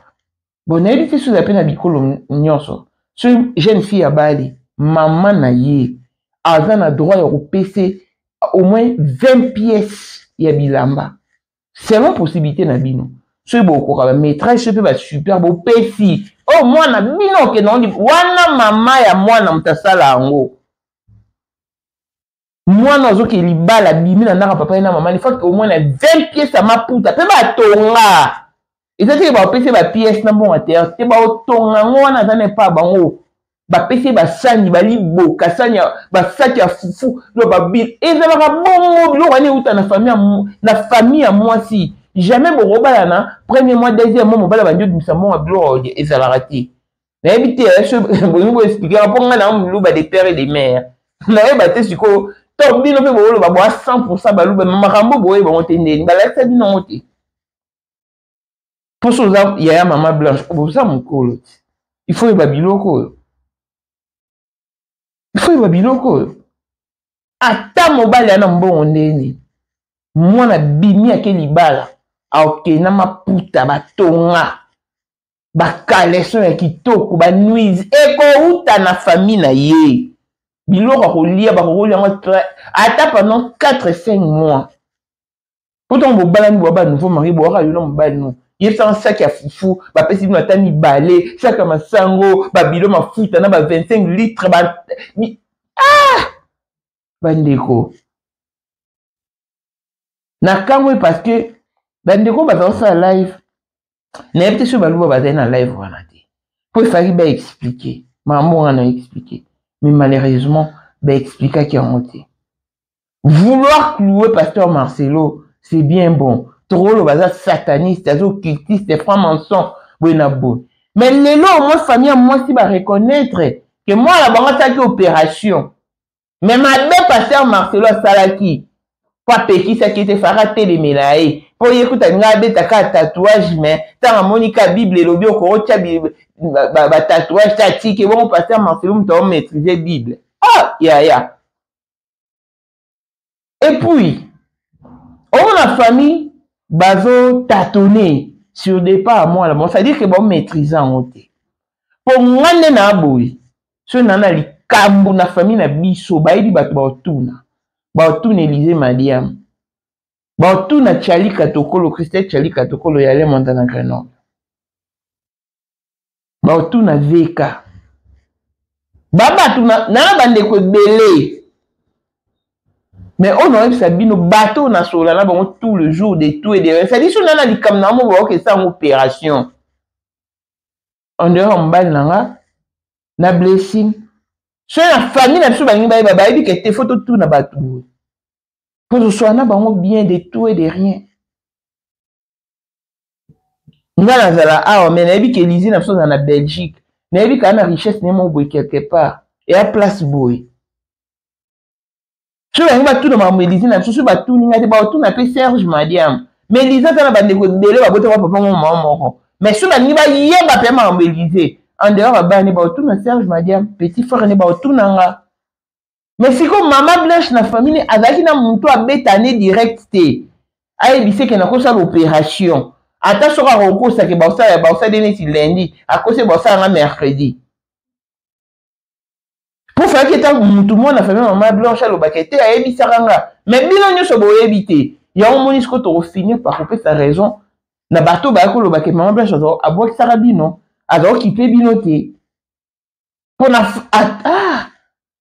Bon, na été sous la peine à bikolo nyonso. Ce jeune fille à bali, maman na ye, azan a droit au PC au moins 20 pièces ya bilamba. C'est une possibilité na bino. C'est beaucoup quand même maîtresse je peux super beau pesi oh moi na bino ke non wana mama ya mwana mtasala ngo Moi, nous avons libala bimi na ndaka papa na maman, il faut au moins 20 pièces à ma puta. Pe ba tonga. Et ça c'est ba pese ba pièces na bon terre. Te ba tonga ngona za ne pas bango. Ba pese ba sani ba libo kasanya ba saki ya fufu lo ba bil. Et ça ba bongo lo wani uta na famille à moi si. Jamais bo robala na premier mois deuxième mois mobala ba ndio dimsamo a blo et ça la raté. Na éviter bon vous expliquer pour nga na mlo ba des pères et des mères. Na ba te siko to bino pe bo lo ba 100% ba lo ba makambo boye ba ngotende ba la sa bino ngote. Pour ça il y a maman blanche pour ça mon colo. Il faut ba biloko. Il faut ba biloko. Ata mobali na mbongo ndeni. Mwana bimi akeli bala. Aoke na maputa batonga bakaleso ya kitoko ba nuise eko uta na famille na ye biloko kolia bakolia ata pendant 4-5 mois pourtant bobala ni boba nouveau mari boka yo na mobali no ye sans sac ya fufu ba pesi bino ata mibale sac ya masango ba bilo mafuta na ba 25 litres ba bandeko na kamwe parce que bandeko baza ça live na peut-être sur baluba baza na live wana te pour faire ba expliquer maman on a expliqué mais malheureusement ba expliquer qui a monté vouloir clouer pasteur Marcelo c'est bien bon trop le baza sataniste azo cultiste franc-maçon bona bon mais les lots moi famille moi si ba reconnaître que moi la banque ça qui opération mais ma belle pasteur Marcelo salaki pas petit ça qui était faraté les mélaye pour écouter nga beta ka tatouage mais tant Monica Bible lobi ko tia ba tatouage tati que bon pasteur Marcelo m'to maîtriser Bible ya et puis on la famille bazo tâtonner sur des pas à moi là bon ça dit que bon maîtriser en côté pour ngane na boy so nana li kambu na famille na biso ba yidi bato ba tuna Élysée Madiam. Tout na Tchali Katokolo, Christelle Tchali Katokolo, yale monta na Grenoble. Tout na VK. Baba, tout na bande ko belé. Mais on aurait sabino bateau na solana bon tout le jour des tout et des. Ça dit, si on a dit comme na mo que ça en opération. On dehors en bas na blessing. C'est la famille na biso bangi ba dit que tes photos tout na bateau. Pour que ce soit bien de tout et de rien. Nous avons mais nous que l'Élysée n'a pas en Belgique. Nous avons que la richesse n'est pas quelque part. Et à place boy. Si vous avez tout dans l'Élysée, nous avons tout n'a pas Serge Madiam. Mais l'Élysée ça n'a pas de délai va botter papa maman. Mais si vous avez pas paiement en Élysée, en dehors ba ni ba tout na Serge Madiam, petit frère ni ba tout nanga. Mais si comme maman blanche na famille azaki na muntu abetane direct te ayebise ke na kosa l'opération ata soka kokosa ke bausa dene si lundi akose bausa na mercredi pour faire que tant muntu mo na famille maman blanche lo bakete ayebisa ranga mais bino nyoso boyebite ya on moni sko to finir par couper sa raison na bato ba ko lo bakete maman blanche azo abo kisara bino azo kipe bino te pour na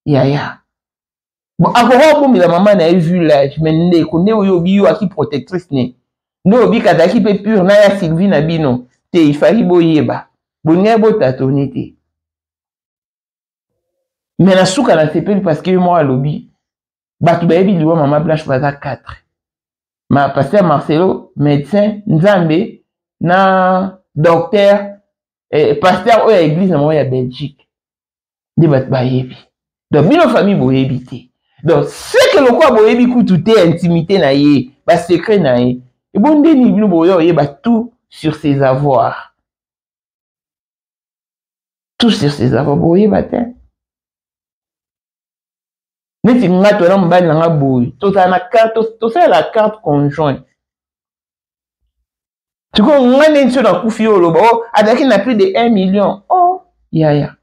ya bon, encore bon, la maman n'a vu l'âge, mais ne connaît où il y a qui protectrice ne. Nous obi kataki pe pur na ya Sylvie na bino. Te il fallait boyeba. Bonne bo tatonité. Mais na souka na sepeli parce que moi lobby. Batu ba yebi liwa maman blanche baza 4. Ma pasteur Marcelo, médecin, Nzambe, na docteur, pasteur ou à église na moi ya Belgique. Di bat ba yebi. Donc bino famille boyebi te. Donc, c'est que le quoi boyebi koutou intimité na ye, ba secret na ye. Et bon deni bino boyo ye ba tout sur ses avoirs. Tout sur ses avoirs boye batin. Neti nga to na mbali nga boye, to sa na carte, to sa la carte conjointe. Tu vois nga neni so na kufi yo lo ba adaki na plus de 1 million. Oh, ya.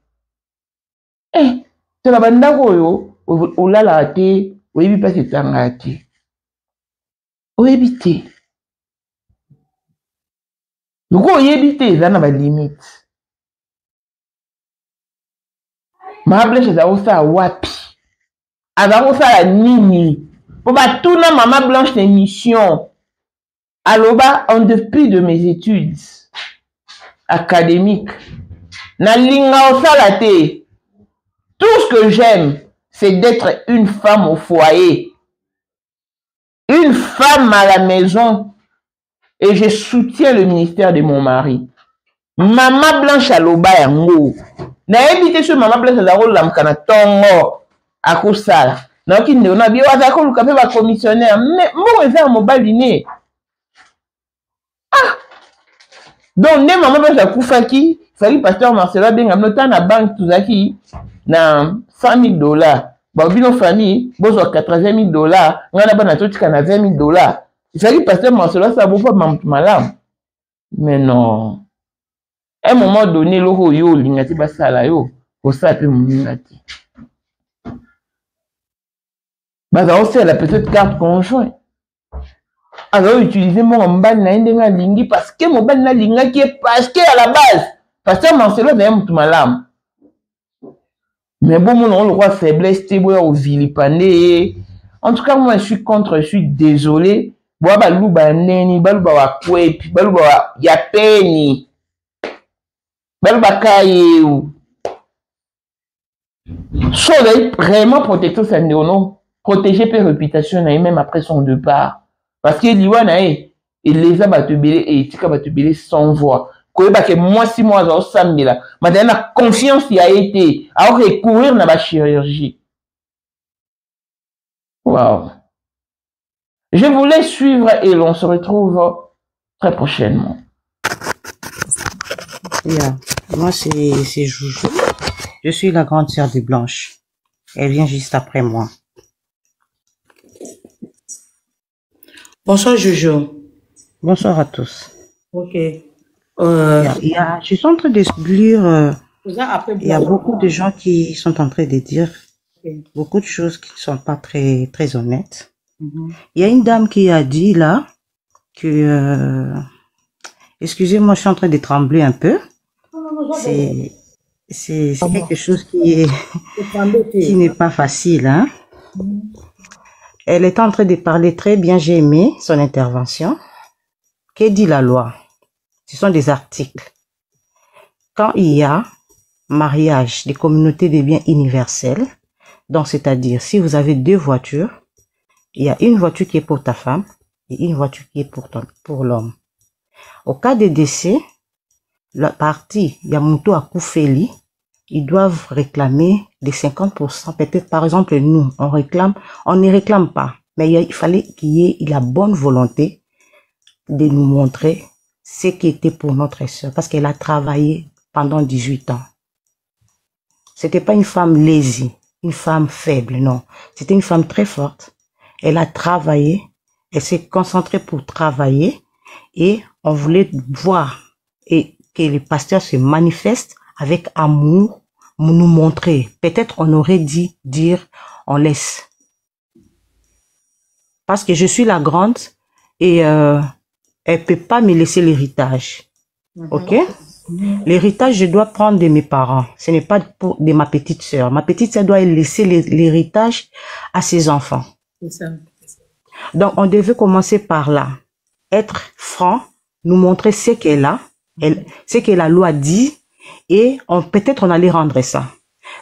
To na banda koyo olala te oyebi pas etanga te oyebi te loko oyebi te eza na balimite ma blanche eza osala wapi avant ça la nini pour ba tout na maman blanche d'émission aloba en dépit de mes études académiques na linga osala te tout ce que j'aime c'est d'être une femme au foyer, une femme à la maison, et je soutiens le ministère de mon mari. Maman blanche aloba yango na éviter ce maman blanche la rôle lamkana tongo akosala na okinde na bi waza ko luka pe ba commissionnaire mais mo eza mobali ne ah donc ne maman blanche akufaki fali pasteur Marcelo benga nota na banque tuzaki na $100,000 ba bino famille bozo $80,000 ngana bana totika na $20,000 fali pasteur Marcelo sa bo pa malam mais non à un moment donné, le yo lingati basala yo, pour ça peut mingati. Bah aussi la petite carte conjointe. Alors utiliser mon ban na indenga lingi parce que mon ban na linga qui est parce que à la base, parce que Marcelo d'ailleurs tout malam. Mais bon mon le roi faiblesse te boya au vilipandé. En tout cas moi je suis contre, je suis désolé. Boa baluba neni, baluba wa kwepi, baluba wa ya peni. Soleil vraiment protecteur Sandono, protéger per réputation même après son départ. Parce que Liwana il les a batubélé et tika batubélé sans voix. Koyeba que moi si moi za osambela, maintenant la confiance y a été à recourir na ba chirurgie. Wow. Je voulais suivre et l'on se retrouve très prochainement. Yeah. Moi, c'est Joujou. Je suis la grande sœur de Blanche. Elle vient juste après moi. Bonsoir, Joujou. Bonsoir à tous. Ok. Je suis en train de lire. Il y a beaucoup de gens qui sont en train de dire beaucoup de choses qui ne sont pas très, très honnêtes. Il y a une dame qui a dit là que... excusez-moi, je suis en train de trembler un peu. C'est quelque chose qui n'est pas facile, hein. Elle est en train de parler très bien, j'ai aimé son intervention. Que dit la loi? Ce sont des articles. Quand il y a mariage des communautés de biens universels, donc c'est-à-dire si vous avez deux voitures, il y a une voiture qui est pour ta femme et une voiture qui est pour l'homme. Au cas de décès, la partie Yamuto Akufeli, ils doivent réclamer des 50%. Peut-être, par exemple, nous, on ne réclame pas. Mais il fallait qu'il y ait la bonne volonté de nous montrer ce qui était pour notre sœur. Parce qu'elle a travaillé pendant 18 ans. C'était pas une femme lazy, une femme faible, non. C'était une femme très forte. Elle a travaillé. Elle s'est concentrée pour travailler. Et on voulait voir et que les pasteurs se manifestent avec amour, nous montrer. Peut-être on aurait dit, dire, on laisse. Parce que je suis la grande et elle peut pas me laisser l'héritage. Ok? L'héritage, je dois prendre de mes parents. Ce n'est pas de ma petite sœur. Ma petite sœur doit laisser l'héritage à ses enfants. C'est ça. Donc, on devait commencer par là. Être franc, nous montrer ce qu'elle a, ce que la loi dit, et peut-être on allait rendre ça.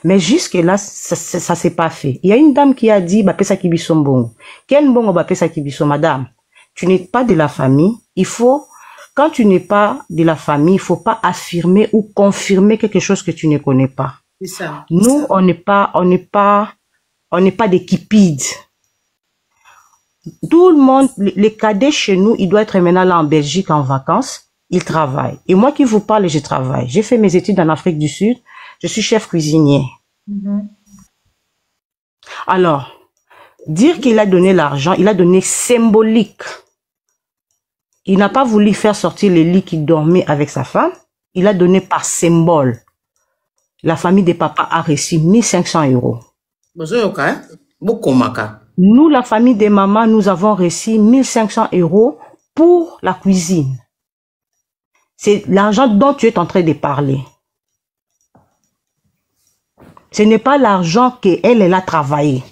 Mais jusque-là, ça s'est pas fait. Il y a une dame qui a dit, Bapesa Kibiso Mbongo. Quel Mbongo Bapesa Kibiso, madame? Tu n'es pas de la famille. Il faut, quand tu n'es pas de la famille, il faut pas affirmer ou confirmer quelque chose que tu ne connais pas. C'est ça. Nous, on n'est pas des kipides. Tout le monde, les cadets chez nous, ils doivent être maintenant là en Belgique en vacances. Ils travaillent. Et moi qui vous parle, je travaille. J'ai fait mes études en Afrique du Sud. Je suis chef cuisinier. Alors, dire qu'il a donné l'argent, il a donné symbolique. Il n'a pas voulu faire sortir les lits qui dormaient avec sa femme. Il a donné par symbole. La famille des papas a reçu 1500 €. Nous, la famille des mamans, nous avons reçu 1500 € pour la cuisine. C'est l'argent dont tu es en train de parler. Ce n'est pas l'argent qu'elle a travaillé.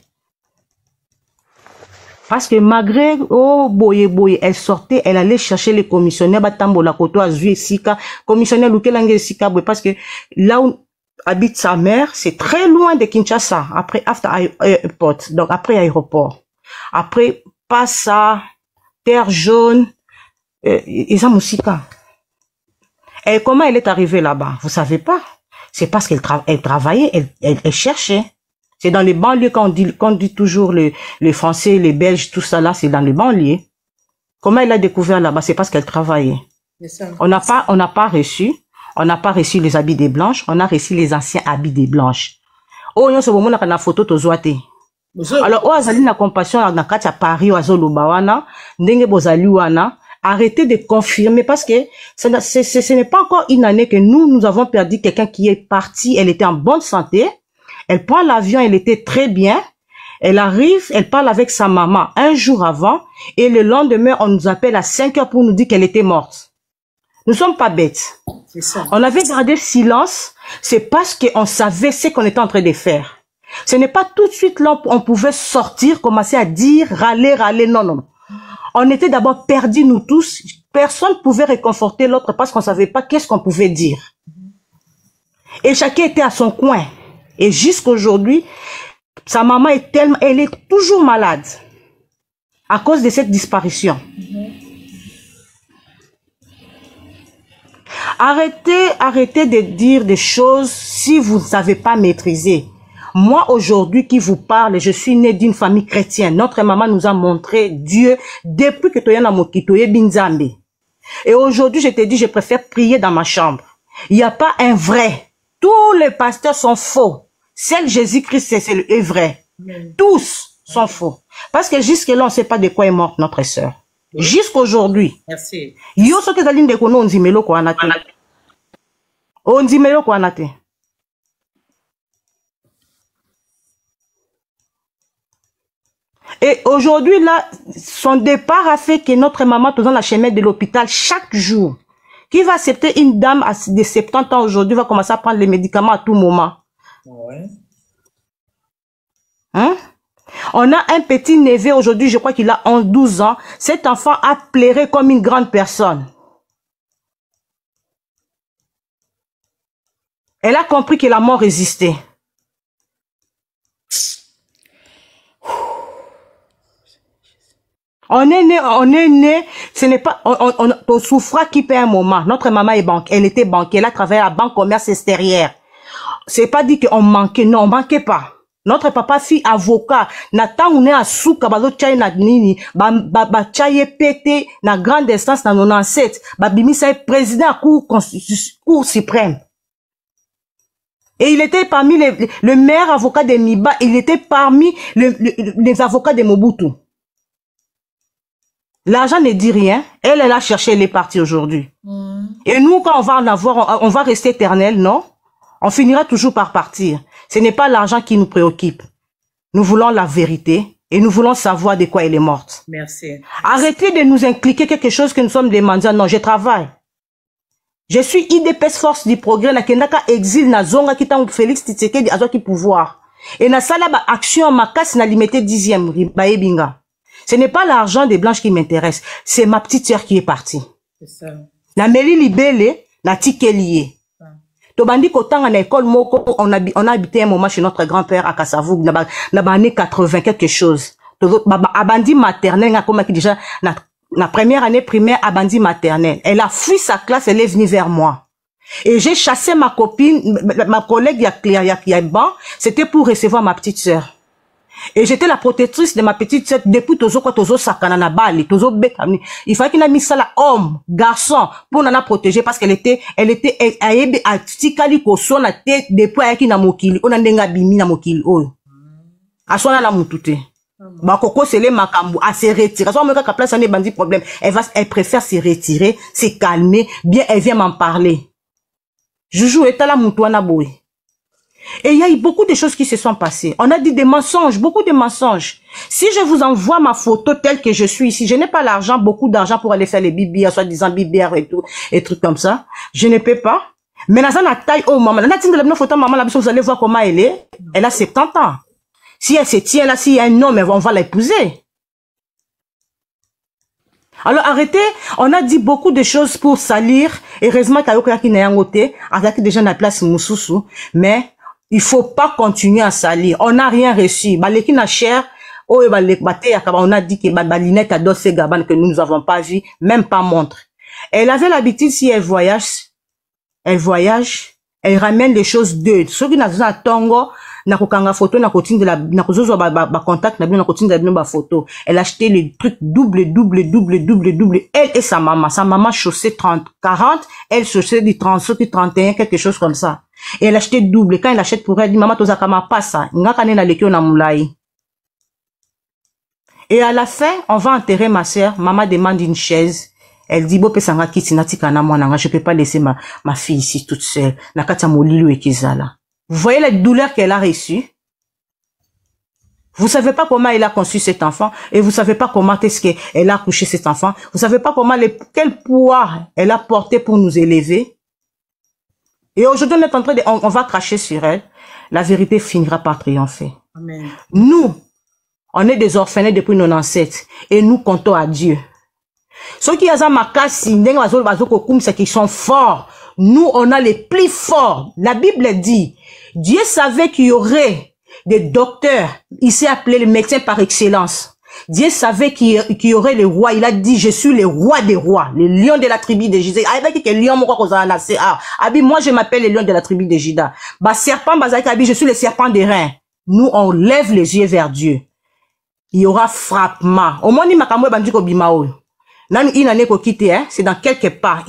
Parce que malgré, oh, boye, elle sortait, elle allait chercher les commissionnaires, batambola, koto, azui, sika, commissionnaire, lukelange, sika, parce que là où habite sa mère, c'est très loin de Kinshasa, après, after airport, donc après aéroport. Après, passe à Terre Jaune, ils ont sika. Et comment elle est arrivée là-bas? Vous savez pas? C'est parce qu'elle travaillait, elle cherchait. C'est dans les banlieues qu'on dit toujours les Français, les Belges, tout ça là, c'est dans les banlieues. Comment elle a découvert là-bas? C'est parce qu'elle travaillait. On n'a pas reçu les habits des blanches, on a reçu les anciens habits des blanches. Oh, yon se moment na kana photo to zoate. Alors, oh, azali na compassion na kati à Paris, ou azolo bawana, ndenge bozali wana, arrêtez de confirmer parce que ce n'est pas encore une année que nous avons perdu quelqu'un qui est parti, elle était en bonne santé. Elle prend l'avion, elle était très bien. Elle arrive, elle parle avec sa maman un jour avant et le lendemain, on nous appelle à 5 heures pour nous dire qu'elle était morte. Nous sommes pas bêtes. Ça. On avait gardé silence, c'est parce qu'on savait ce qu'on était en train de faire. Ce n'est pas tout de suite là on pouvait sortir, commencer à dire, râler, non. On était d'abord perdus nous tous. Personne ne pouvait réconforter l'autre parce qu'on savait pas qu'est-ce qu'on pouvait dire. Et chacun était à son coin. Et jusqu'aujourd'hui, sa maman elle est toujours malade à cause de cette disparition. Arrêtez de dire des choses si vous ne savez pas maîtriser. Moi, aujourd'hui, qui vous parle, je suis née d'une famille chrétienne. Notre maman nous a montré Dieu depuis que Toyana Mokitoye Binzambe. Et aujourd'hui, je te dis, je préfère prier dans ma chambre. Il n'y a pas un vrai. Tous les pasteurs sont faux. Seul Jésus-Christ, c'est vrai. Tous sont faux. Parce que jusque-là, on ne sait pas de quoi est morte notre sœur. Jusqu'aujourd'hui. Merci. Yo so ke zalinde kono onzimelo ko anate. Onzimelo ko anate. Et aujourd'hui, là, son départ a fait que notre maman, dans la chemin de l'hôpital chaque jour. Qui va accepter une dame de 70 ans aujourd'hui, va commencer à prendre les médicaments à tout moment. Ouais. Hein? On a un petit neveu aujourd'hui, je crois qu'il a 12 ans. Cet enfant a pleuré comme une grande personne. Elle a compris que la mort existait. On est né, ce n'est pas, on souffra qui paie un moment. Notre maman est elle était banquière, elle a travaillé à la banque commerce extérieure. C'est pas dit qu'on manquait, non, on manquait pas. Notre papa fille avocat, Nathan on est à souka, bazo tchaye na nini, ba tchaye pété, na grande instance na 97, ba bimisa est président à cour suprême. Et il était parmi le maire avocat de Miba, il était parmi les avocats de Mobutu. L'argent ne dit rien. Elle a cherché, elle est partie aujourd'hui. Et nous, quand on va en avoir, on va rester éternel, non? On finira toujours par partir. Ce n'est pas l'argent qui nous préoccupe. Nous voulons la vérité et nous voulons savoir de quoi elle est morte. Merci. Arrêtez de nous impliquer quelque chose que nous sommes demandés. Non, je travaille. Je suis IDPS Force du Progrès. Na kendaka exil na zonga kita Félix Tshisekedi azoki pouvoir. Et na sala ba action makas na limité 10e baebinga. Ce n'est pas l'argent des blanches qui m'intéresse. C'est ma petite sœur qui est partie. C'est ça. Na meli libele, na tikelié. Tobandi kotanga na école moko, on a habité un moment chez notre grand-père à Kassavou, na année 80 quelque chose. Abandi maternelle, comme déjà, na première année primaire, abandi maternelle. Elle a fui sa classe, elle est venue vers moi. Et j'ai chassé ma copine, ma collègue, Yakban, c'était pour recevoir ma petite sœur. Et j'étais la protectrice de ma petite sœur depuis tozo sakana na bali, tozo bekami. Il fallait qu'il ait mis ça là, homme, garçon, pour nous protéger parce qu'elle était aïebe à tikali koso na tête depuis ayaki na mokili, on a ndenga bimi na mokili oyo. Aswana la mutute. Ba koko sele makambu à se retirer. Aswana meka ka place ane bandi problème. Elle préfère se retirer, se calmer, bien elle vient m'en parler. Joujou est la mutuana boy. Et il y a eu beaucoup de choses qui se sont passées. On a dit des mensonges, beaucoup de mensonges. Si je vous envoie ma photo telle que je suis ici, je n'ai pas l'argent, beaucoup d'argent pour aller faire les bibières, soi-disant bibières et tout, et trucs comme ça. Je ne peux pas. Mais dans la taille, oh maman, la photo maman, là, vous allez voir comment elle est. Elle a 70 ans. Si elle se tient là, s'il y a un homme, on va l'épouser. Alors arrêtez, on a dit beaucoup de choses pour salir. Heureusement qu'il y a un côté, déjà dans la place Moussoussou, mais il faut pas continuer à salir. On n'a rien reçu. Baleki na cher, on a dit que Balinette a dossé Gabane que nous n'avons pas vu, même pas montre. Elle avait l'habitude, si elle voyage, elle ramène les choses d'eux. Ceux qui n'ont pas tongo, na kokanga photo na kotine de la na kozozo ba contact na bien na kotine de la ba photo. Elle achetait les trucs double. Elle et sa maman chaussait 40, elle chaussait du 30, 31, quelque chose comme ça. Et elle achetait double. Et quand elle achète pour elle, elle dit maman tozakama pas ça. Ngakane na lekio na moulai. Et à la fin, on va enterrer ma sœur. Maman demande une chaise. Elle dit, Bopesanga kitinati kana mwana, je peux pas laisser ma fille ici toute seule. Nakata molilu et kizala. Vous voyez la douleur qu'elle a reçue? Vous savez pas comment elle a conçu cet enfant et vous savez pas comment est-ce qu'elle a accouché cet enfant. Vous savez pas comment quel poids elle a porté pour nous élever. Et aujourd'hui, on est en train de, on va cracher sur elle. La vérité finira par triompher. Amen. Nous, on est des orphelins depuis nos ancêtres et nous comptons à Dieu. Ceux qui sont forts, nous on a les plus forts. La Bible dit, Dieu savait qu'il y aurait des docteurs, il s'est appelé les médecins par excellence. Dieu savait qu'il y aurait les rois, il a dit, je suis le roi des rois, le lion de la tribu de Juda. Moi je m'appelle le lion de la tribu de Juda. Je suis le serpent des reins. Nous on lève les yeux vers Dieu. Il y aura frappement. Au moins, c'est dans quelque part,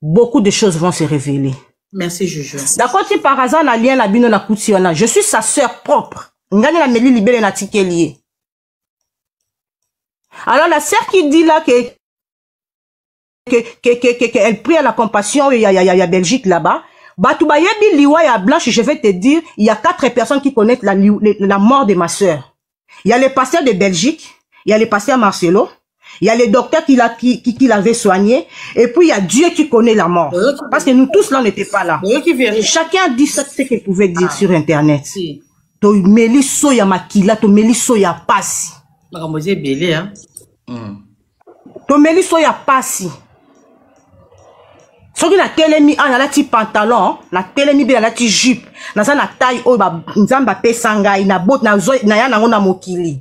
beaucoup de choses vont se révéler. Merci, Jojo. D'accord, si par hasard, je suis sa sœur propre. Alors, la sœur qui dit là qu'elle prie à la compassion, il y a Belgique là-bas. Blanche, je vais te dire, il y a 4 personnes qui connaissent la mort de ma sœur. Il y a le pasteur de Belgique, il y a le pasteur Marcelo, il y a le docteur qui l'avait soigné, et puis il y a Dieu qui connaît la mort. Parce que nous tous là, on n'était pas là. Chacun dit ce qu'il pouvait dire sur Internet. To meliso ya makila, to meliso ya pasi. To meliso ya pasi. Soki na telemi na lati pantalon, na telemi be na lati jupe, na sa na taille oyo ba nzamba pesa ngai na bot na zo na ya nango na mokili.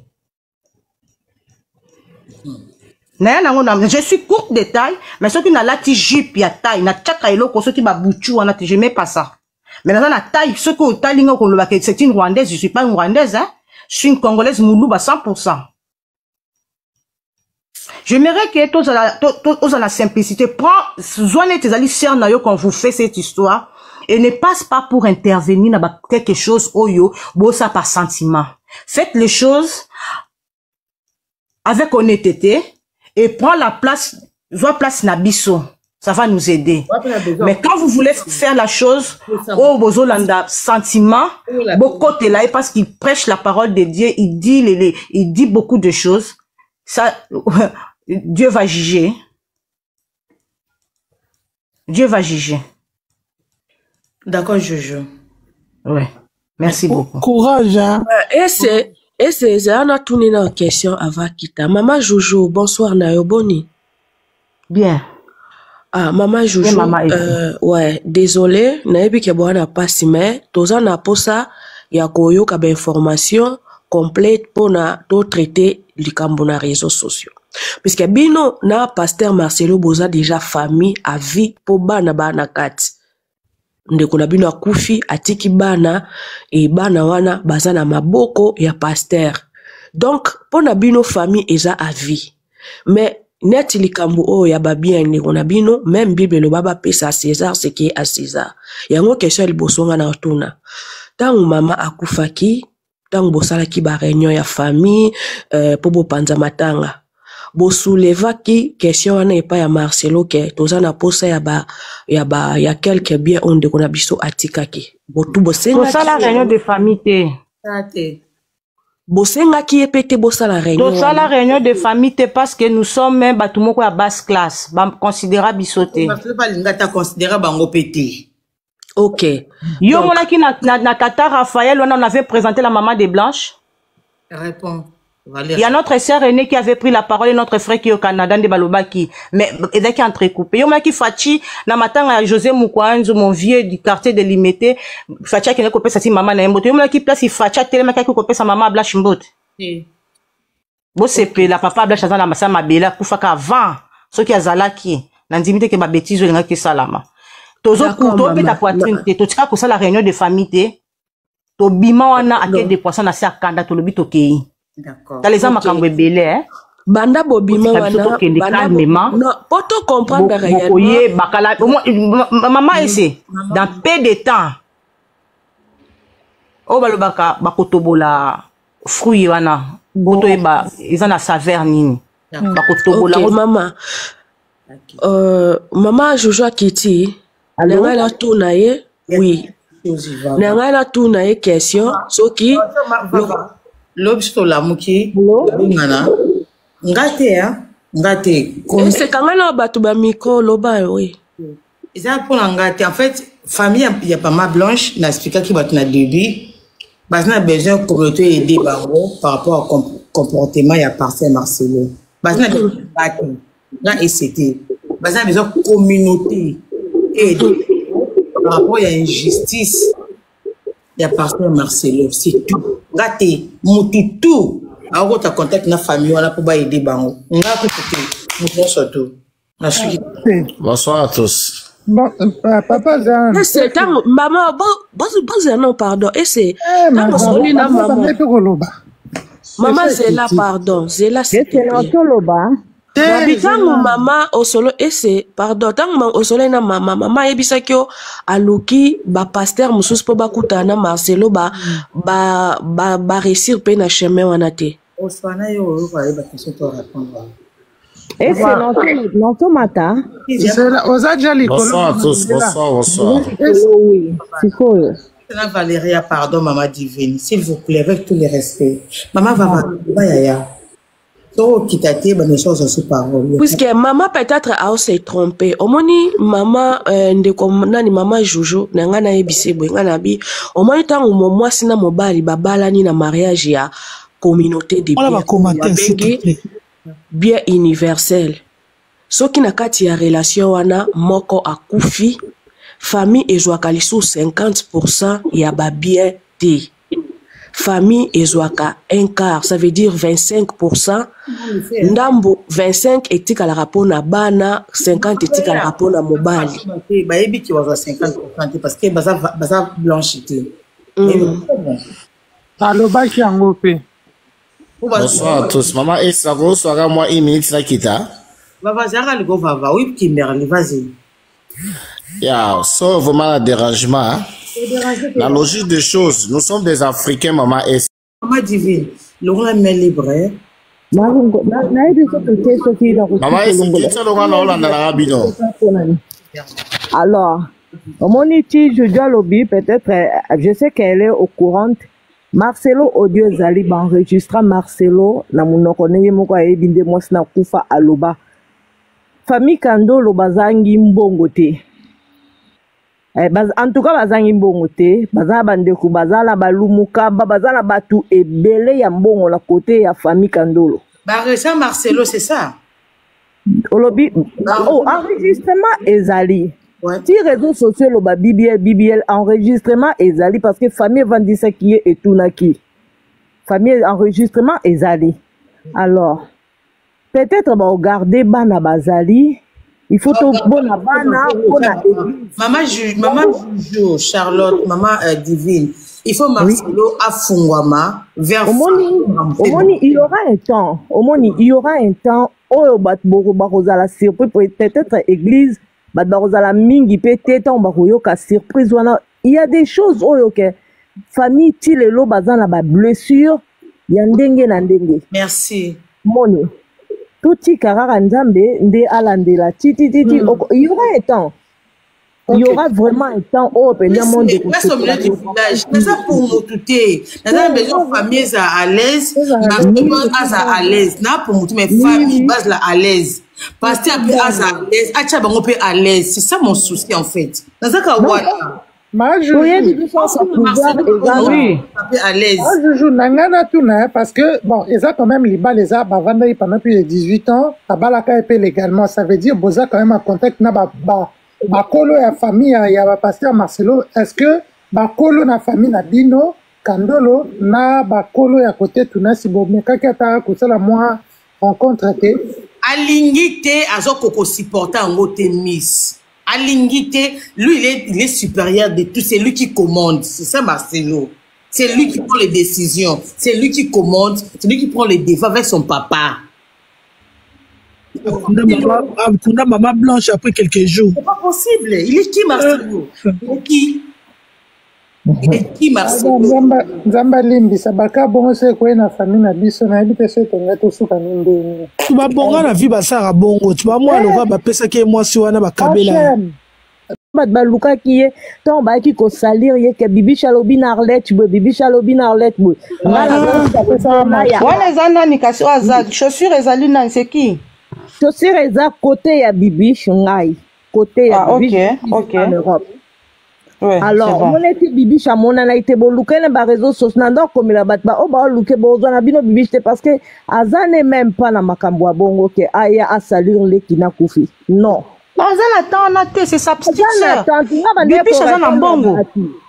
Na ya nango na je suis courte de taille, mais soki na lati jupe ya taille, na tchaka eloko soki ba buchu wana je mets pas ça. Mais na na taille soki o talinga ko loba que c'est une rwandaise, je suis pas une rwandaise hein. Je suis une congolaise mouluba 100%. J'aimerais que tous à la simplicité, prends, zoane tes alis sœurs na yo quand vous faites cette histoire, et ne passe pas pour intervenir dans quelque chose oyo, bossa par sentiment. Faites les choses avec honnêteté, et prends la place, place nabiso. Ça va nous aider. Mais quand vous voulez faire la chose, oh, bozolanda, sentiment, beaucoup de là, parce qu'il prêche la parole de Dieu, il dit beaucoup de choses. Ça, Dieu va juger. Dieu va juger. D'accord, Jojo. Ouais. Merci beaucoup. Courage, hein. Et c'est une question avant Kita. Maman Jojo, bonsoir, Nayo Boni. Bien. Ah, Maman Jojo, ouais, désolé, Naebi Keboana passe, mais, toza na posa, ya koyo kabe information complète pour na to traiter les cambona réseaux sociaux. Puisque bino na pasteur Marcelo Boza déjà famille à vie pour bana kati. Ndeko na bino akufi atiki bana et bana wana bazana maboko ya pasteur. Donc pour na bino famille eza à vie. Mais net likambo o ya babia ndeko na bino même Bible le baba pesa à César ce qui est à César. Yango question libosonga na otuna. Tangu mama akufaki tangu bosalaki ba réunion ya famille po bopanza matanga bosoulevaki question wana epa ya Marcelo ke toza na posa ya quelque bien onde kona biso atikaki botu bosenga sala réunion de famille te bosenga ki epete bosala réunion to sala réunion de famille te parce que nous sommes même batumoko ya basse classe ba considéra bisoté ba linga ta considéra bango pété. Ok. Yo monaki na tata Raphaël, on avait présenté la maman de Blanche. Réponds. Il y a notre sœur aînée qui avait pris la parole et notre frère qui est au Canada, de Balobaki. Mais, il est entrecoupé. Yo, qui Fachi, na matanga José Moukouanzo, mon vieux du quartier de Limité, Fachi qui n'a coupé sa maman na mbote. Yo, qui place, il Fachi, tellement qui coupé sa maman à Blachimbote. Bon, c'est la papa Blach, na massa ma bella, koufaka avant. Ce qui a zalaki, n'indimité que ma bêtise, ou qui salama. Tozo couteau, ta poitrine, to tika ko la réunion de famille, to bima wana ake de poisson na sa kanda, to lobi to kei. D'accord. Dans les hommes qui ont bébé, hein? Banda bobima wana. Non, pour te comprendre réellement. Maman essaie. Dans peu de temps. Oh balobaka bakotobola fruit wana. Boto eba izana saveur nini. Bakotobola. Maman. Maman Jojo Kiti. Nenga la tournaye. Oui. Nenga la tournaye question. Soki. L'obsto la muki, ngana, ngate hein, ngate. C'est quand même batu ba micro loba oui. Ils ont pour ngate. En fait, famille il y a pas ma blanche, n'a expliqué qui batu na début. Parce qu'on a besoin de communauté aider bango par rapport au comportement il y a parcelle Marcelo. Parce qu'on a besoin de là et c'était. Parce qu'on a besoin de communauté aider par rapport à injustice. Il y a parcelle Marcelo, c'est tout. Gâté, mouti tout. Alors, tu as contact na famille, on a pour aider bango. On a pour tout. Surtout. Bonsoir à tous. Bon, papa, c'est quand maman, bon, pardon. Et c'est maman, c'est là, pardon. C'est là, c'est là. Tango maman au solo et c'est pardon tango au solo na maman ebisa kyo aluki ba pasteur mususu po bakutana Marcelo ba réussir pe na chemin wana te. Oswana yo va ba question to répondre. Et c'est non matin. Bonsoir à tous, bonsoir. Oui, c'est quoi? Valérie, pardon maman divine, s'il vous plaît avec tous les respects. Maman va yaya. Puisque maman peut-être a s'est trompée. Omoni maman nani maman Jojo nanga na ebise boy ngana bi. Omoni tango moi sina mobali babala ni na mariage ya communauté de bien universel. Soki na kati ya relation wana moko akufi famille ezwaka lisu 50% ya ba bien te. Famille ezwaka un quart, ça veut dire 25%. Ndambo 25 etika la rapona bana, 50 etika la rapona mobali. Ba ebi ki waza 50% parce que baza blanchité. Aloba ki yango pe. Bonsoir à tous. Maman Essa, bonsoir moi 1 minute la kita. Baba zara le go va oui qui merle vas-y. Ya, so vraiment le dérangement. La logique des choses, nous sommes des Africains, maman Essa. Maman divine, l'aura main libre. Maman Essa, alors, Moniti, je dois lobby, peut-être, je sais qu'elle est au courant. Marcelo Audio Zali, enregistra Marcelo, na munokone moko ebinde mwasna kufa aloba. Famille Kando lobazangi mbongote. En tout cas, bazangi mbongo te, bazala bandeku, bazala balumuka, bazala batu ebele ya mbongo la côté ya famille Kandolo. Ça Marcelo, c'est ça. Olobi, oh, enregistrement ezali. Si réseaux sociaux lo ba BBL enregistrement ezali parce que famille vendisa qui est et tout naki. Famille enregistrement ezali. Alors, peut-être ba regarder bana bazali. Il faut tout bon à bana, maman Juju, Charlotte, maman divine. Il faut Marcelo à Fungwama vers Omoni, il y aura un temps. Omoni, il y aura un temps où la surprise peut-être église, la mingi peut-être on va surprise. Il y a des choses où famille tilelo bazana ba blessure, yandenge na ndenge. Merci. Moni. Tout karara nzambe nde alandela titi il y aura un temps. Il y aura vraiment un temps où on monde de c'est ça pour nous tout est. Nous avons besoin de familles à l'aise, à l'aise. Na pour nous mais famille base là à l'aise. Pasteur à l'aise, acha bango pe à l'aise. C'est ça mon souci en fait. Dans ça voilà. à l'aise. Je nangana tuna parce que bon, ils ont quand même liba les a bavanda pendant plus de 18 ans, tabalaka épée légalement, ça veut dire boza quand même en contact na ba kolo ya famille ya ba pasteur Marcelo, est-ce que ba kolo na famille na bino kandolo na ba kolo ya côté tuna si bo mekaka ta ko sala moi rencontre te alingite azoko supporter en côté Miss. Alingite, lui il est supérieur de tout, c'est lui qui commande, c'est ça Marcelo. C'est lui qui prend les décisions, c'est lui qui commande, c'est lui qui prend les défauts avec son papa. Kunda maman blanche après quelques jours. C'est pas possible. Il est qui Marcelo? Il est qui? Il est qui Marcelo? Nzamba limbi sabaka bongo se ko na famille na biso na ebite se tonga to suka ndeni. Ba bonga na vie basara bongo. Tu ba moi loka ba pesa ke moi si wana ba kabela. Ba luka ki ye ton ba ki ko salir ye ke bibi chalobi na Arlette bo bibi chalobi na Arlette bo. Wana zana ni kasi azak chaussure ezali na c'est qui? Chaussure eza côté ya bibi ngai. Côté ya bibi en Europe. Ouais, alors, on était bibi chamona na ite boluke na ba réseaux sociaux na ndoko komela batba o ba luke bozo na bino bibi te parce que azane même pas na makambo bongo ke aya a salir le kina kufi. Non. Azana tant na te c'est sa petite sœur. Bibi chazana mbongo.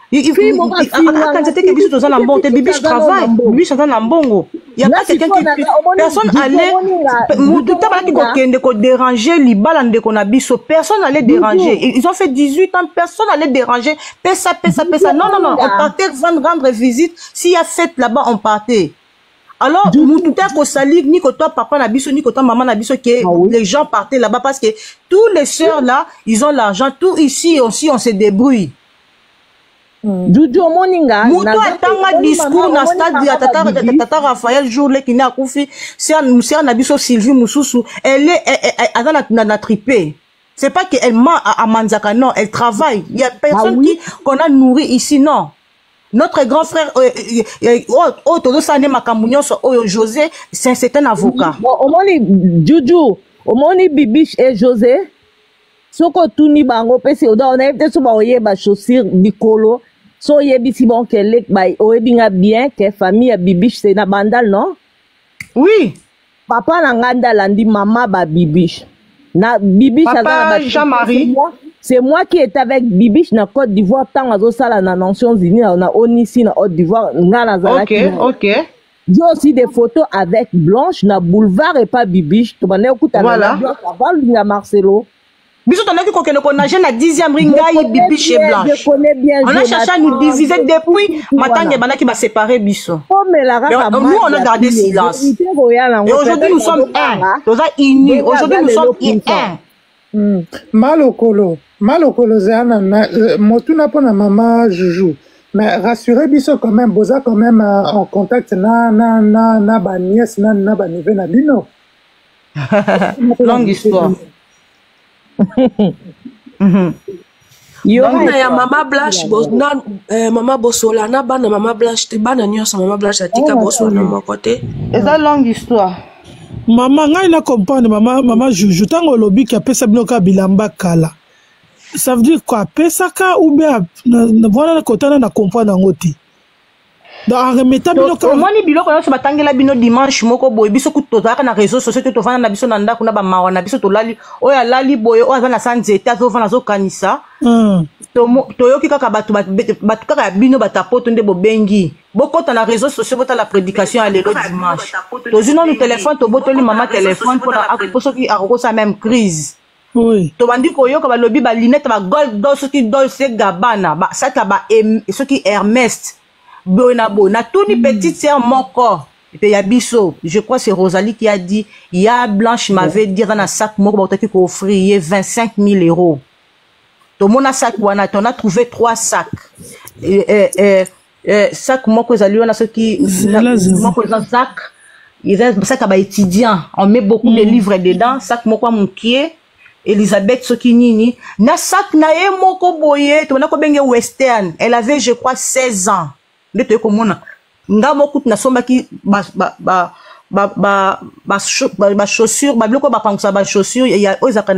Il faut quand c'était que bibi chazana mbongo, te bibi travaille, bibi chazana mbongo. Il y a pas quelqu'un qui personne allait tout à qui kokende ko déranger libalande ko na biso, personne allait déranger. Ils ont fait 18 ans, personne allait déranger. Pesa. Non, on partait rendre visite. S'il y a fête là-bas, on partait. Alors, tout à ko sali ni ko toi papa na biso ni ko toi maman na biso que les gens partaient là-bas parce que tous les sœurs là, ils ont l'argent, tout ici aussi on se débrouille. Juju moninga muto atanga discours na stade ya tata Raphaël jour le kina kufi c'est na biso Sylvie Mususu elle est na tripé. C'est pas qu'elle ment à Manzaka, non, elle travaille. Il y a personne qu'on a nourri ici, non. Notre grand frère José, c'est un avocat. Au moni Bibiche et José, soko tuni bango pesi oda on a été sur ba chaussure Nicolo. So yebisi bon qu'elle est bien que famille Bibiche c'est na bandal non? Oui. Papa na nganda landi maman ba Bibiche. Na Bibiche papa Jean-Marie. C'est moi qui étais avec Bibiche na Côte d'Ivoire tant azo sala na Nations Unies na Onisi na Côte d'Ivoire ngana zala. OK. J'ai aussi des photos avec Blanche na boulevard et pas Bibiche. Tu m'en écoutes voilà. Avant lui à Marcelo. Bisous, on a vu qu'on nageait la 10e ringaille Bibiche et Blanche. Je connais bien. On a cherché à nous diviser depuis. Maintenant, il y a qui va séparer Bissot. Nous, on a gardé silence. Et aujourd'hui, nous sommes un. Nous sommes unis. Aujourd'hui, nous sommes un. Malokolo, Zéana, Motuna pour la maman Joujou. Mais rassurez Bissot quand même, Boza quand même en contact na ba nièce na ba neveu na bino. Longue histoire. Ya mama Blanche mama Bosola na bana mama Blanche te bana nyonso mama Blanche atika Bosola na mon côté. C'est une longue histoire. Maman ngai na comprendre mama Joujou tango lobi ki apesa binoka bilamba kala. Ça veut dire quoi pesaka ou bien voilà na kotana na comprendre ngoti. Donc remettre binoka moni biloko nyonso batangela bino dimanche moko boye biso kutozaka na réseaux sociaux to vana na biso na ndako na ba mawa na biso to lali oya lali boye oya za na sanzete azovana zo kanisa toyoki kaka batu kaka bino batapoto nde bobengi bokota na réseaux sociaux bota la prédication à lelo dimanche tozino no téléphone to botoli mama téléphone pour soki akokosa même crise. Oui. To bandi koyoka ba lobi ba linette ba gold do soki Dolce Gabbana ba saka ba soki Hermès Bonabo, na tout ni petite sœur mon corps. Et puis Yabiso, je crois c'est Rosalie qui a dit, ya Blanche m'avait dit dans un sac mon corps qui offrir 25 000 euros. Tout mon sac on a trouvé 3 sacs. Sac mon corps on a ce qui mon corps sac. Il reste sac à étudiant. On met beaucoup de livres dedans. Sac mon corps mon qui Elisabeth Sokinini. Na sac na e mon corps boye. Tu m'as combien western. Elle avait je crois 16 ans. Nga moko na somba ki chaussure biloko bapangisa bachaussure ya oyo ezalaka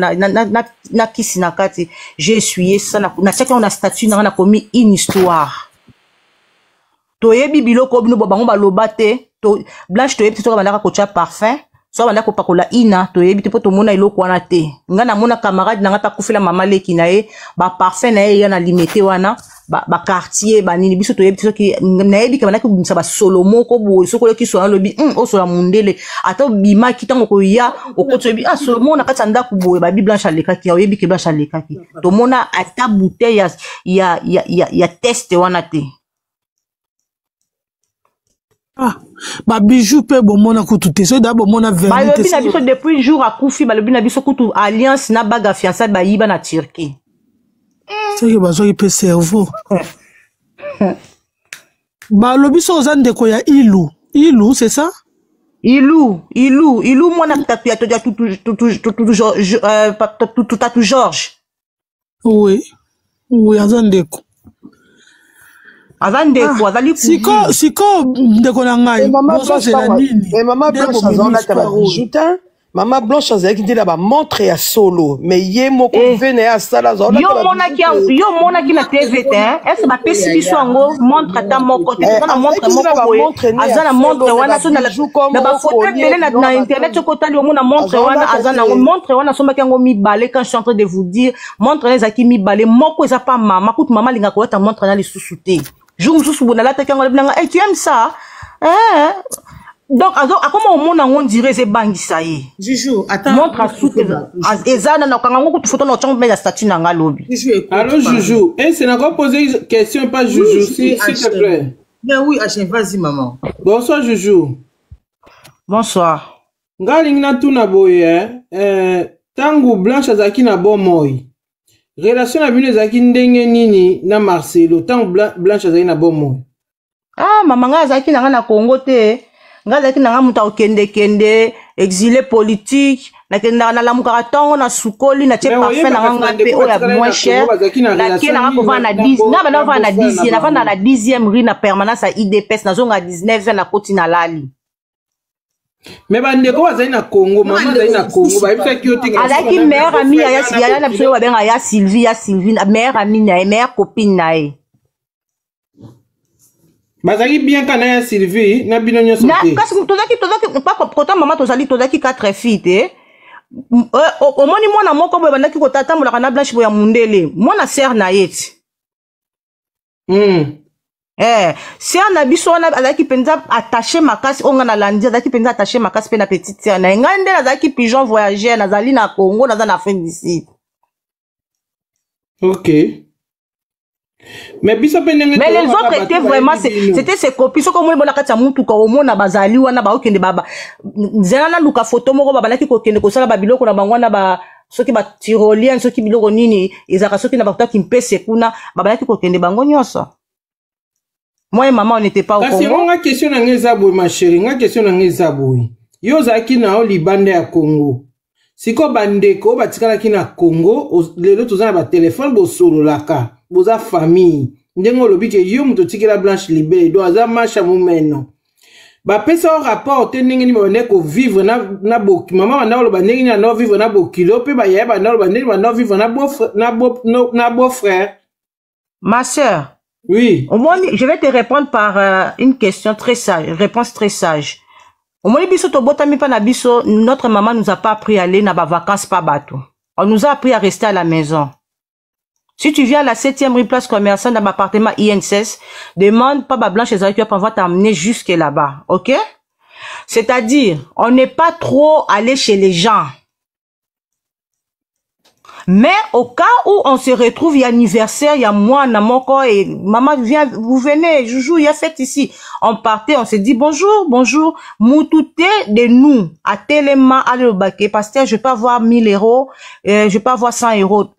na kisi na kati j'ai essuyé ça natiaki yango na statut nanga nakomi une histoire toyebi biloko bino bango baloba te Blanche toyebi te soka bandaka kotia parfum soka bandaka kopakola ina toyebi te mpo tomona eloko wana te nga namona camarade nanga takufela mama leki na ye baparfum na ye ya na limete wana bakartier banini biso toyebi te soki nayebi ke bandaki kobimisa basolo moko boye soki oyoki solo alobi osola mundele ata obimaki ntango koya okoti oyebi solo moko na kati ya ndako boye babi Blanche alekaki oyebi ke Blanche alekaki tomona ata bouteille ya teste wana te. Bijou pe bomona kutu te so da bomona vernis te na biso depuis jour akufi balobi na biso kutu alliance na baga fiançailles bayiba na Turquie c'est que bazoki pe cerveau balobi so za ndeko ya ilu c'est ça ilu mwana tatu ya tout Georges oui aza ndeko azandeko azali siko ndeko na ngai bozozela nini Maman Blanche azalaka na bijuta Maman Blanche azalaki nde na bamontre ya solo mais ye moko vene ya sala azalaka yo monaki na TV te est-ce bapesi biso yango montre ata moko te na montre moko boye aza na montre wana so na bafoto ebele na internet okotali omona montre wana aza nango montre wana asombaki yango mibale quand je suis en train de vous dire montre wana ezalaki mibale moko eza pa mama kutu mama alingaka kolata montre wana lisusu te jour mosusu boye nalataki yango lebinanga tu aimes ça donc akoma omona ngo ndire ezebangisa ye Juju attends montre asuki ezana na kanga ngo kutu photo na chango ya statut na nga lobi allô Juju c'est n'a pas posé question pas Juju s'il te plaît ben oui Hachem vas-y maman bonsoir Juju bonsoir ngalingi na tuna boye tangu Blanche azaki na bomoi relation na bino ezaki ndenge nini na Marcelo tangu Blanche azaki na bomoi mama nga azaki na Congo te nga azaki na muta okende exilé politique nakenda na lamuka tongo na sukoli na tie parfait na nga pe oya moins cher na kena ko vana 10 na bana vana 10 na vana na 10e rue na permanence à IDPS na zonga 19 na koti na lali mais bandeko bazali na Congo maman azali na Congo ba bisa kiote alaki mère amie ya na biso ba benga ya Sylvie mère amie na mère copine na ye bazali bien kana ya Sylvie na bino nyoso te kasi tozaki pas kota mama tozali 4 filles te omoni mwana moko boye bandaki kotata molaka na Blanche boya mundele mwana sœur na yeti sœur na biso wana azalaki penza attaché makasi onga na landi azalaki penza attaché makasi pe na petite sœur na ngai nde azalaki pigeon voyageur nazali na Congo naza na fin d'ici OK. Mais les autres étaient vraiment c'était ses copines so comme bona kati ya mutu ka omona bazali wana ba okende baba nzela na luka photo moko baba laki ko kende ko sala ba biloko na bangwana ba soki ba tyrolien soki biloko nini ezaka soki na bakta ki mpese kuna baba laki ko kende bango nyoso moi et maman on n'était pas au Congo. Parce que nga question na ngeza boy ma chérie nga question na ngeza boy yo zaki na o libande ya Congo siko bandeko batikala ki na Congo lelo tozana ba téléphone bo solo laka boza famille ndengo lobi ke yo muto tikela Blanche libéré do aza macha mumeno ba pesa au rapport te ndenge ni ba ko vivre na boki mama banda lo ba ndenge ni na vivre na bokilo pe ba ya banda lo ba ndenge ba vivre na beau frère ma sœur. Oui. Au moins, je vais te répondre par une question très sage, réponse très sage. Au moins, biso to botami pa na biso, notre maman nous a pas appris à aller na ba vacances pas bateau. On nous a appris à rester à la maison. Si tu viens à la 7e rue place commerçante dans l'appartement INSS, demande pas ba Blanche Ezali, on va t'amener jusque là-bas, ok? C'est-à-dire, on n'est pas trop allé chez les gens. Mais au cas où on se retrouve, il y a anniversaire, il y a moi, Namoko, et maman vient, vous venez, Joujou, il y a fête ici. On partait, on se dit bonjour, bonjour, moutouté de nous, à Téléma, à l'Obaké, pasteur, je peux avoir 1000 euros, je peux avoir 100 euros.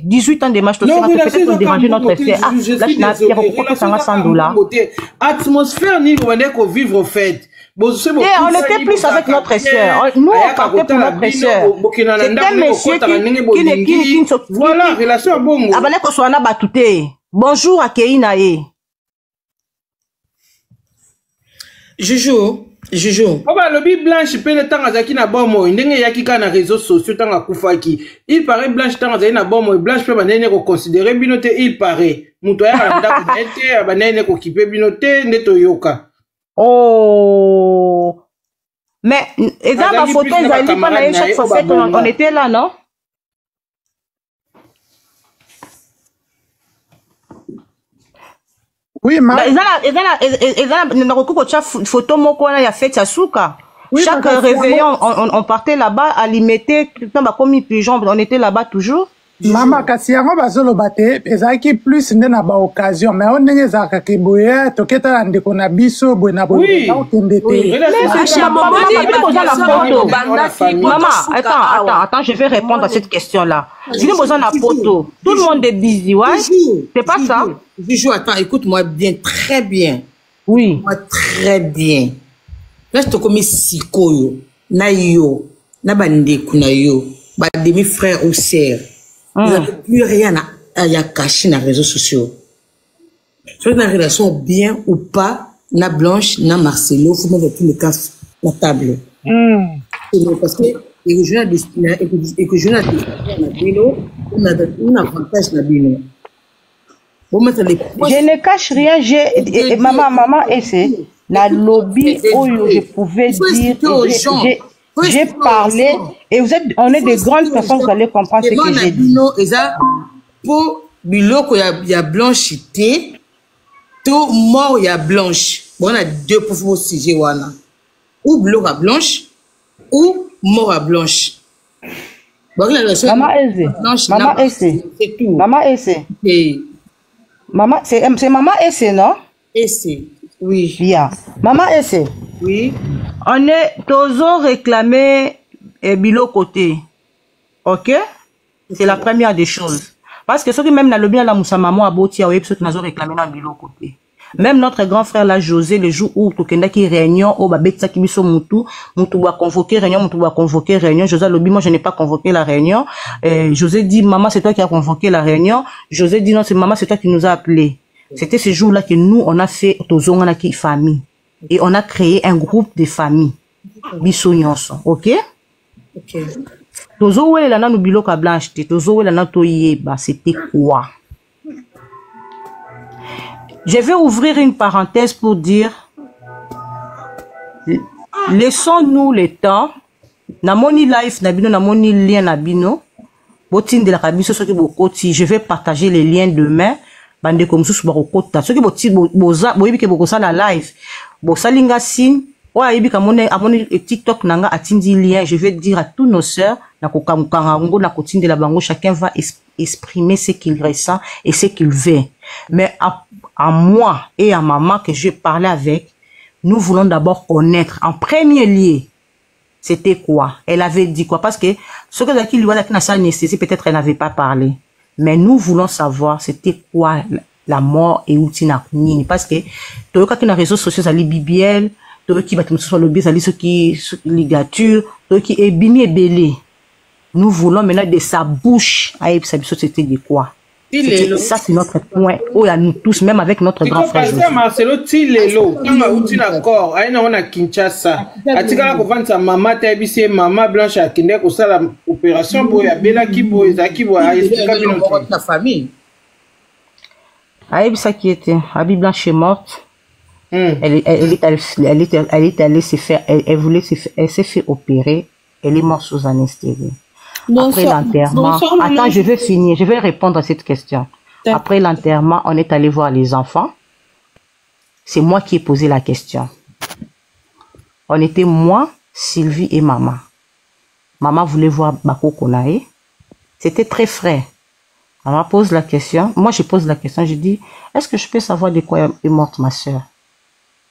18 ans de match, peut-être pour déranger notre frère. Ah, là, je n'ai pas pourquoi ça va $100. Atmosphère, ni vous venez qu'on vivre au fait. On était plus avec notre soeur. Nous, on partait pour notre soeur. C'était un monsieur qui ne s'occupe pas. Voilà, relation à bongo. Bonjour à Keinae. Joujou, Juju. Oh bah lobby Blanche pe le temps azaki na bomo ndenge yaki ka na réseaux sociaux tanga kufaki. Il paraît Blanche tanga azaki na bomo Blanche pe banene ko considérer binote il paraît. Muto ya randa ko ete banene ko kipe binote neto yoka. Oh. Mais et dans ma photo ezali pas na chaque fois on était là non? Oui, ma. Photo moko na ya fête ya suka. Chaque réveillon, on partait là-bas, à limiter, comme pigeon, on était là-bas toujours. Mama, kasi yango bazoloba te, ezalaki plus nde na ba occasion, mais on ndenge ezalaka ke boye, toketala ndeko na biso, boye na boye, okende te. Maman, attends, je vais répondre à cette question-là. Je n'ai besoin de photo. Tout le monde est busy, ouais? C'est pas ça? Juju, attends, écoute-moi bien, très bien. Oui. Moi, très bien. Là, je te commets sikoyo, na yo, na bandeko na yo, ba demi-frère ou sœur. Vous n'avez plus rien à cacher dans les réseaux sociaux. Soit dans la relation bien ou pas, na Blanche, na Marcelo, faut mettre tous les cas la table. Parce que les journalistes, on a un avantage na bino. Je ne cache rien, maman, et c'est la lobby où je pouvais dire, j'ai parlé, et on est des grandes personnes, vous allez comprendre ce que j'ai dit. Pour biloko ya Blanche té, tout mort ya Blanche. Bon, on a deux pour sujet wana. Ou biloko à Blanche, ou mort à Blanche. Bon, Maman Eze, Maman Eze, c'est tout. Maman Eze. Maman, c'est Maman Eze, non? Eze, oui. Bien. Maman Eze. Oui. On est toujours réclamé bilo côté. Ok? C'est la première des choses. Parce que ceux qui même dans le bien la moussa maman aboti a ceux qui nous ont réclamé dans bilo côté. Même notre grand frère là José le jour où tokenda qui réunion au babetsa qui biso mutu doit convoquer réunion José lobi moi je n'ai pas convoqué la réunion. José dit maman c'est toi qui as convoqué la réunion. José dit non c'est maman c'est toi qui nous a appelé. C'était ce jour là que nous on a fait tozonga qui famille. Et on a créé un groupe de familles. Biso nyonso, ok? Ok. Tozo wele la nanu biloka Blanche te, tozo wele na to yeba, c'était quoi? Je vais ouvrir une parenthèse pour dire, laissons-nous le temps, na moni life na bino, na moni lien na bino, botine de la kabiso, ce qui bokoti, je vais partager les liens demain, bande comme sous barokota, ce qui boti boza, boyebi ke bokosa la live, bosalinga signe, oa yebi kamone abonne TikTok nanga atindi lien, je vais dire à tous nos sœurs, na kokamukango na kotinde la bango, chacun va exprimer ce qu'il ressent et ce qu'il veut. Mais à moi et à maman que je parlais avec, nous voulons d'abord connaître en premier lieu c'était quoi. Elle avait dit quoi? Parce que ce que qui lui a dit sa anesthésie, peut-être elle n'avait pas parlé. Mais nous voulons savoir c'était quoi la mort et où tina nini. Parce que tout le qui na réseaux sociaux ali BBL, tout le qui va sur le biais ali ce qui ligature, tout le qui est bini et belé. Nous voulons maintenant de sa bouche à c'était de quoi. Ça c'est notre point. Oh à nous tous, même avec notre grand frère. Marcelo Tilelo, tu d'accord. Aïe on a Kinshasa. Atika ko vanta maman tabisi maman Blanche a kinde ko sala opération pour ya bela ki bo ezaki bo expliquer notre ta famille. Aïe ça qui était, Abi Blanche est morte. Elle est allée se faire, elle s'est fait opérer. Elle est morte sous anesthésie. Après l'enterrement, attends, je vais finir, je vais répondre à cette question. Après l'enterrement, on est allé voir les enfants. C'est moi qui ai posé la question. On était moi, Sylvie et maman. Maman voulait voir Bako Konae. C'était très frais. Maman pose la question. Moi, je pose la question. Je dis, est-ce que je peux savoir de quoi est morte ma soeur?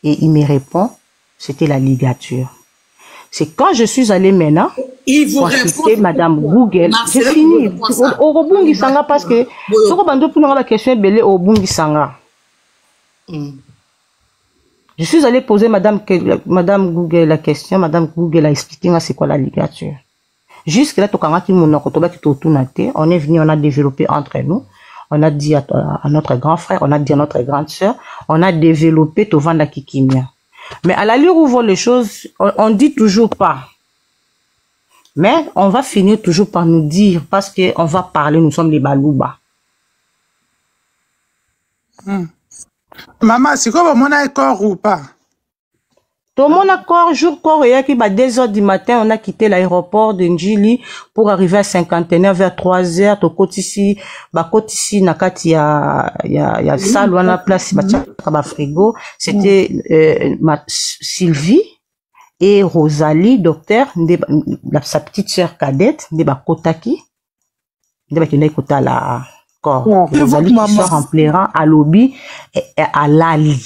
Et il me répond, c'était la ligature. C'est quand je suis allée maintenant, pour assister Madame Google, j'ai fini. Au Robungi Sanga, parce que ce qu'on va pour la question est au Bungi Sanga. Je suis allée poser Madame Google la question. Madame Google a expliqué c'est quoi la ligature. Jusque là, on est venu, on a développé entre nous. On a dit à notre grand frère, on a dit à notre grande sœur, on a développé Tovanda Kikimia. Mais à l'allure où vont les choses, on dit toujours pas. Mais on va finir toujours par nous dire, parce qu'on va parler, nous sommes les balouba. Maman, c'est quoi mon accord ou pas? Tout mon accord, jour corps, il y a 2h du matin, on a quitté l'aéroport de Njili pour arriver à Cinquantenaire vers 3h. Ici, nakati ya salle, on a place, frigo. C'était Sylvie et Rosalie, docteur, sa petite sœur cadette, Kotaki, qui kota la corps. Rosalie qui sort en pleurant à lobby et à Lali.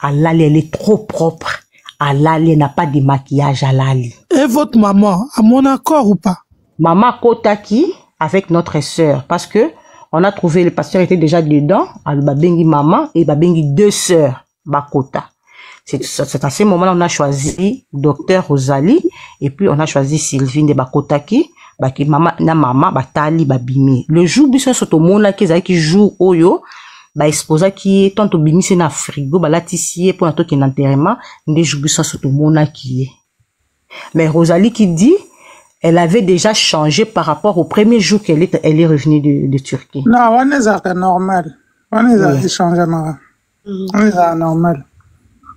Alali, elle est trop propre. Alali, elle n'a pas de maquillage à Lali. Et votre maman, à mon accord ou pas? Maman Kotaki, avec notre sœur, parce que on a trouvé, le pasteur était déjà dedans, al babengi maman et babengi 2 sœurs, Bakota. C'est à ce moment-là on a choisi docteur Rosalie, et puis on a choisi Sylvie de Bakotaki, baki maman, na maman, batali, babimi. Le jour, biso sotomona, qui joue oyo, ba exposa qui tant bimise na frigo ba latisie pour un qui enterrement ndé jubiso surtout mona qui est. Mais Rosalie qui dit elle avait déjà changé par rapport au premier jour qu'elle est revenue de Turquie. Non, on est normal. On est changé on est normal.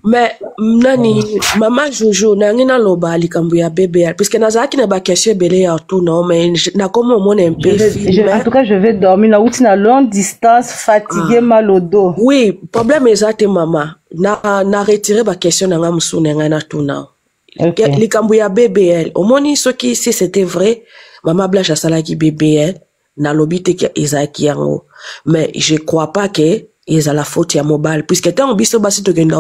Mais nani mama Jojo nangina loba likambu ya bébé puisque nazaki na ba question belé ya tout non mais na comme mon un peu en tout cas je vais dormir na outi na longue distance fatigué mal au dos. Oui, problème exact maman na retirer ba question na ngamsu na tout na. Likambu ya BBL omoni soki si c'était vrai maman Blanche asalaki BBL na lobby te ki ezaki yango mais je crois pas que ils a la faute ya mobile puisque tant biso basi to genda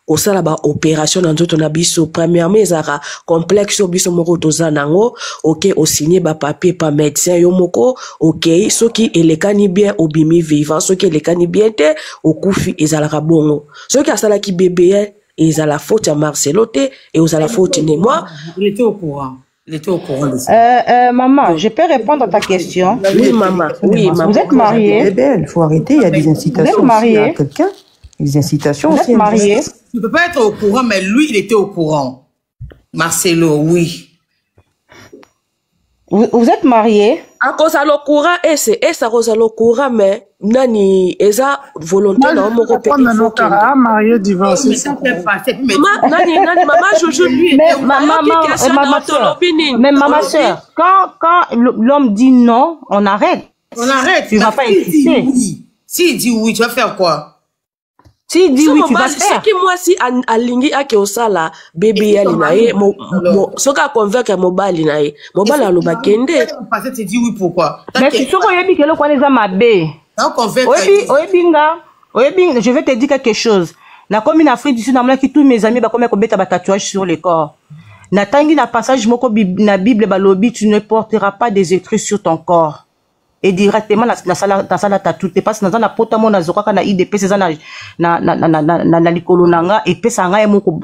au sala ba opération dans tout on a biso premièrement ezara complexe biso moko toza nango OK au signer ba papier pa médecin yo moko OK soki elekani bien obimi vivant soki elekani bien te okufi ezala bongo soki asala ki BBL ils a la faute à Marcelote et aux a la faute de moi. Il était au courant. Il était au courant de ça. Maman, je peux répondre à ta question? Oui, maman. Oui, maman. Vous êtes mariée? Eh bien, il faut arrêter. Il y a des incitations. Vous êtes mariée? À quelqu'un. Des incitations. Vous êtes mariée? Tu ne peux pas être au courant, mais lui, il était au courant. Marcelo, oui. Vous êtes mariée? À cause de le courant, et ça cause de le courant, mais nani, eza volonté dans mon côté. Marié, divorcé. Nani, maman, Jojo, lui. Mais maman soeur, quand l'homme dit non, on arrête. On arrête. Tu vas pas insister. S'il dit oui, tu vas faire quoi? S'il dit oui, tu vas faire. Ce qui moi si alingi ake osala bébé ya linae soka convaincre mobile nae mobile aloba kende parce que tu dis oui pourquoi mais tu soko yebi kelo kwa neza mabe oyebi je vais te dire quelque chose na comme en Afrique du Sud na qui tous mes amis ba comme ko beta ba tatouage sur le corps na tangi na passage moko na Bible balobi tu ne porteras pas des écrits sur ton corps et directement dans sala tatou te passe dans na pota mona zoka na IDP c'est na likolo nanga et pesa nga moko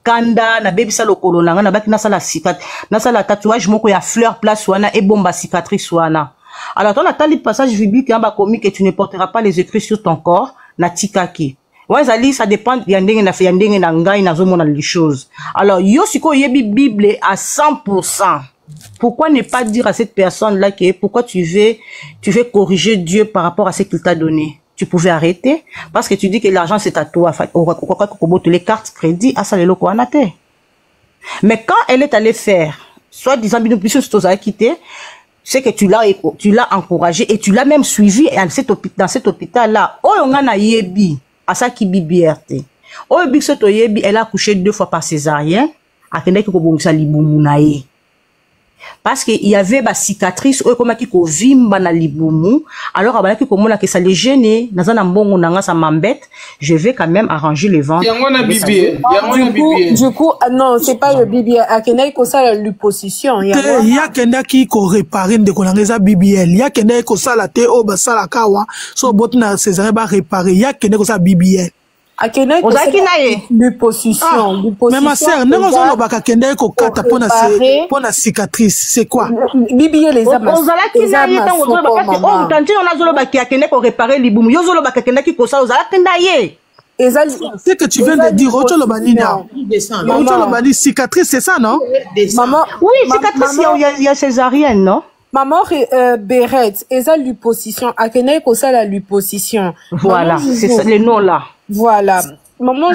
kanda na baby sala lokolo nanga na baki na sala cicatrice na sala tatouage moko ya fleur place wana et bomba cicatrice wana. Alors dans la tali passage biblique en bas commis que tu ne porteras pas les écrits sur ton corps na tikaki. Ouais zali ça dépend ya ndenge na fait ndenge na ngai na zo mona les choses. Alors yo siko yebi Bible à 100%. Pourquoi ne pas dire à cette personne-là que pourquoi tu veux corriger Dieu par rapport à ce qu'il t'a donné? Tu pouvais arrêter parce que tu dis que l'argent c'est à toi. Les cartes crédit à ça les locaux anate. Mais quand elle est allée faire, soit disant bien plus choses à quitter, c'est que tu l'as encouragé et tu l'as même suivi dans cet hôpital-là. Oh on a yebi à ça qui BBRT. Oh yebi elle a accouché 2 fois par césarienne. À kende ki ko bongisa libumunae. Parce qu'il y avait des cicatrices, comme qui vimba na libumu. Alors, qui komona que ça les gêne, ça m'embête. Je vais quand même arranger les ventes. Du coup, non, c'est pas le BBL. Akena ko ça la liposuction. Il y a kenda qui ko réparer de kolangeza BBL. Il y a kenda ko ça la te o ba sala kawa. So bot na césarien ba réparer. Il y a kenda ko ça BBL. Akena ko liposuction. Mais ma sœur, non on ba kenda ko kata pona cicatrice. C'est quoi? BBL les amas. On zala kina ye tango zo ba kati. Oh, tanti on a zolo ba ki akena ko réparer libumu. Yo zolo ba kenda ki ko ça ozala kenda ye. C'est que tu viens de dire, Ocho Lobanina. Ocho Lobani, cicatrice, c'est ça, non? Maman, oui, cicatrice, il y a césarienne, non? Maman, Béret, eza liposuction, akene kosa la liposuction. Voilà, c'est ça, les noms là. Voilà. Maman,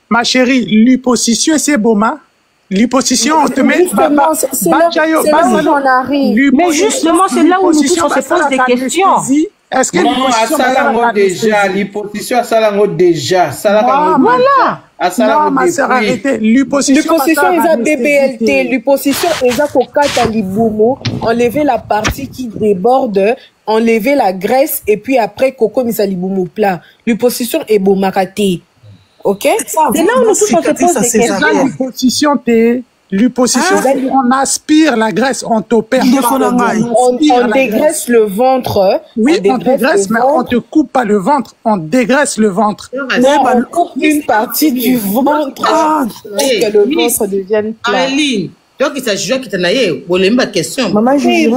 ma chérie, liposuction, c'est Boma. Liposuction, on te met. C'est là où on arrive. Mais justement, c'est là où nous tous on se pose des questions. Est-ce que l'hyposition déjà, l'hyposition à Salango déjà, voilà. Non, ma sœur, arrêtez. L'hyposition est à BBLT, l'hyposition est à Kokata Libumo, enlever la partie qui déborde, enlever la graisse et puis après Koko Misalibumo plat. L'hyposition est Bomarate. Ok? C'est là où nous tous on se pose des questions. L'hyposition, l'hyposition, on aspire la graisse, on t'opère. On dégraisse le ventre. Oui, on dégraisse, mais on ne te coupe pas le ventre, on dégraisse le ventre. Non, on coupe une partie du ventre pour que le ventre devienne plat. Donc, il s'agit de qu'il y ait une question. Maman, je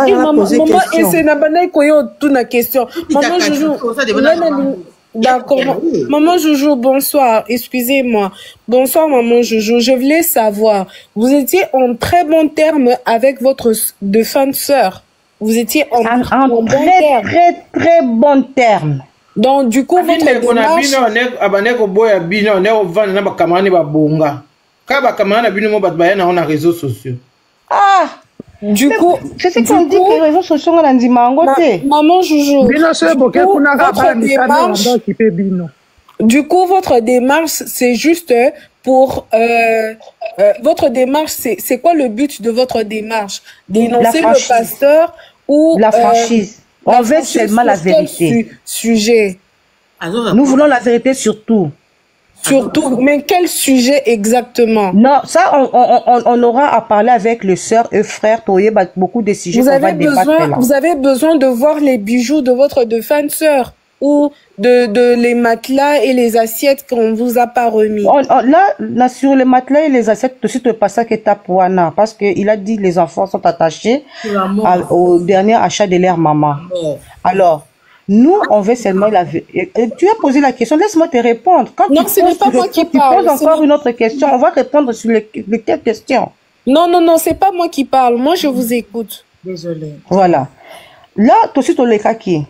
D'accord. Maman Joujou, bonsoir. Excusez-moi. Bonsoir, maman Joujou. Je voulais savoir, vous étiez en très bon terme avec votre défunte sœur. Vous étiez en très bon terme. Donc, du coup, votre démarche... Ah! Du coup, c'est ce qu'on dit que les réseaux sociaux ont un maman Joujou. Du coup, votre démarche, c'est juste pour votre démarche, c'est quoi le but de votre démarche? Dénoncer le pasteur ou la franchise? On veut seulement la vérité. Sujet. Nous voulons la vérité sur tout. Surtout, mais quel sujet exactement? Non, ça, on aura à parler avec les sœurs et frères. Beaucoup de sujets qu'on va débattre là. Vous avez besoin de voir les bijoux de votre défunte sœur ou de les matelas et les assiettes qu'on vous a pas remis. Là, sur les matelas et les assiettes, tout de suite, pas ça que t'as pour Anna, parce qu'il a dit que les enfants sont attachés au dernier achat de leur maman. Alors, nous, on veut seulement la vérité. Tu as posé la question, laisse-moi te répondre. Quand non, ce n'est pas moi qui parle. Tu poses encore une autre question, on va répondre sur lesquelles questions. Non, c'est pas moi qui parle. Moi, je vous écoute. Désolée. Voilà. Là, tout de suite, on les kaki.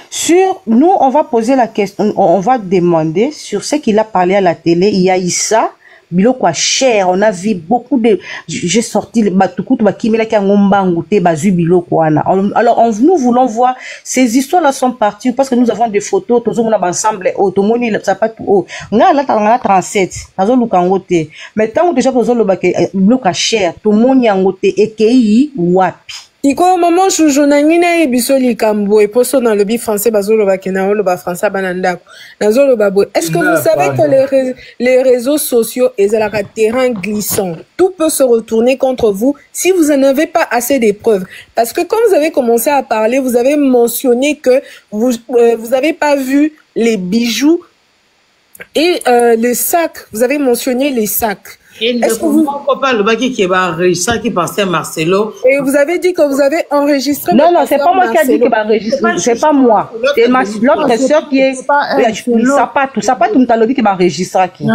Sur, nous, on va poser la question, on va demander sur ce qu'il a parlé à la télé. Il y a Issa, biloko cher, on a vu beaucoup de, j'ai sorti le batukutu bakimela ki ngomba ngouté bazu biloko wana. Alors nous voulons voir ces histoires là sont parties parce que nous avons des photos tous on a ensemble automoni ça pas tout nga la tanga 37 nazo luka ngoté mais tant déjà pozo lo bake biloko cher tout moni ngoté ekei wapi. Iko maman Joujou na ngina yebiso likambo et poso na lobby français bazolo bakena loba français banandako nazolo babo. Est-ce que vous savez que les réseaux sociaux est à la terrain glissant, tout peut se retourner contre vous si vous n'en avez pas assez de preuves, parce que quand vous avez commencé à parler, vous avez mentionné que vous avez pas vu les bijoux et les sacs, vous avez mentionné les sacs. Est-ce que vous qui passait Marcelo? Et vous avez dit que vous avez enregistré. Non, c'est pas moi qui a dit que enregistré. C'est pas moi. C'est l'autre sœur qui est. Ça pas tout m'talobi qui enregistré qui.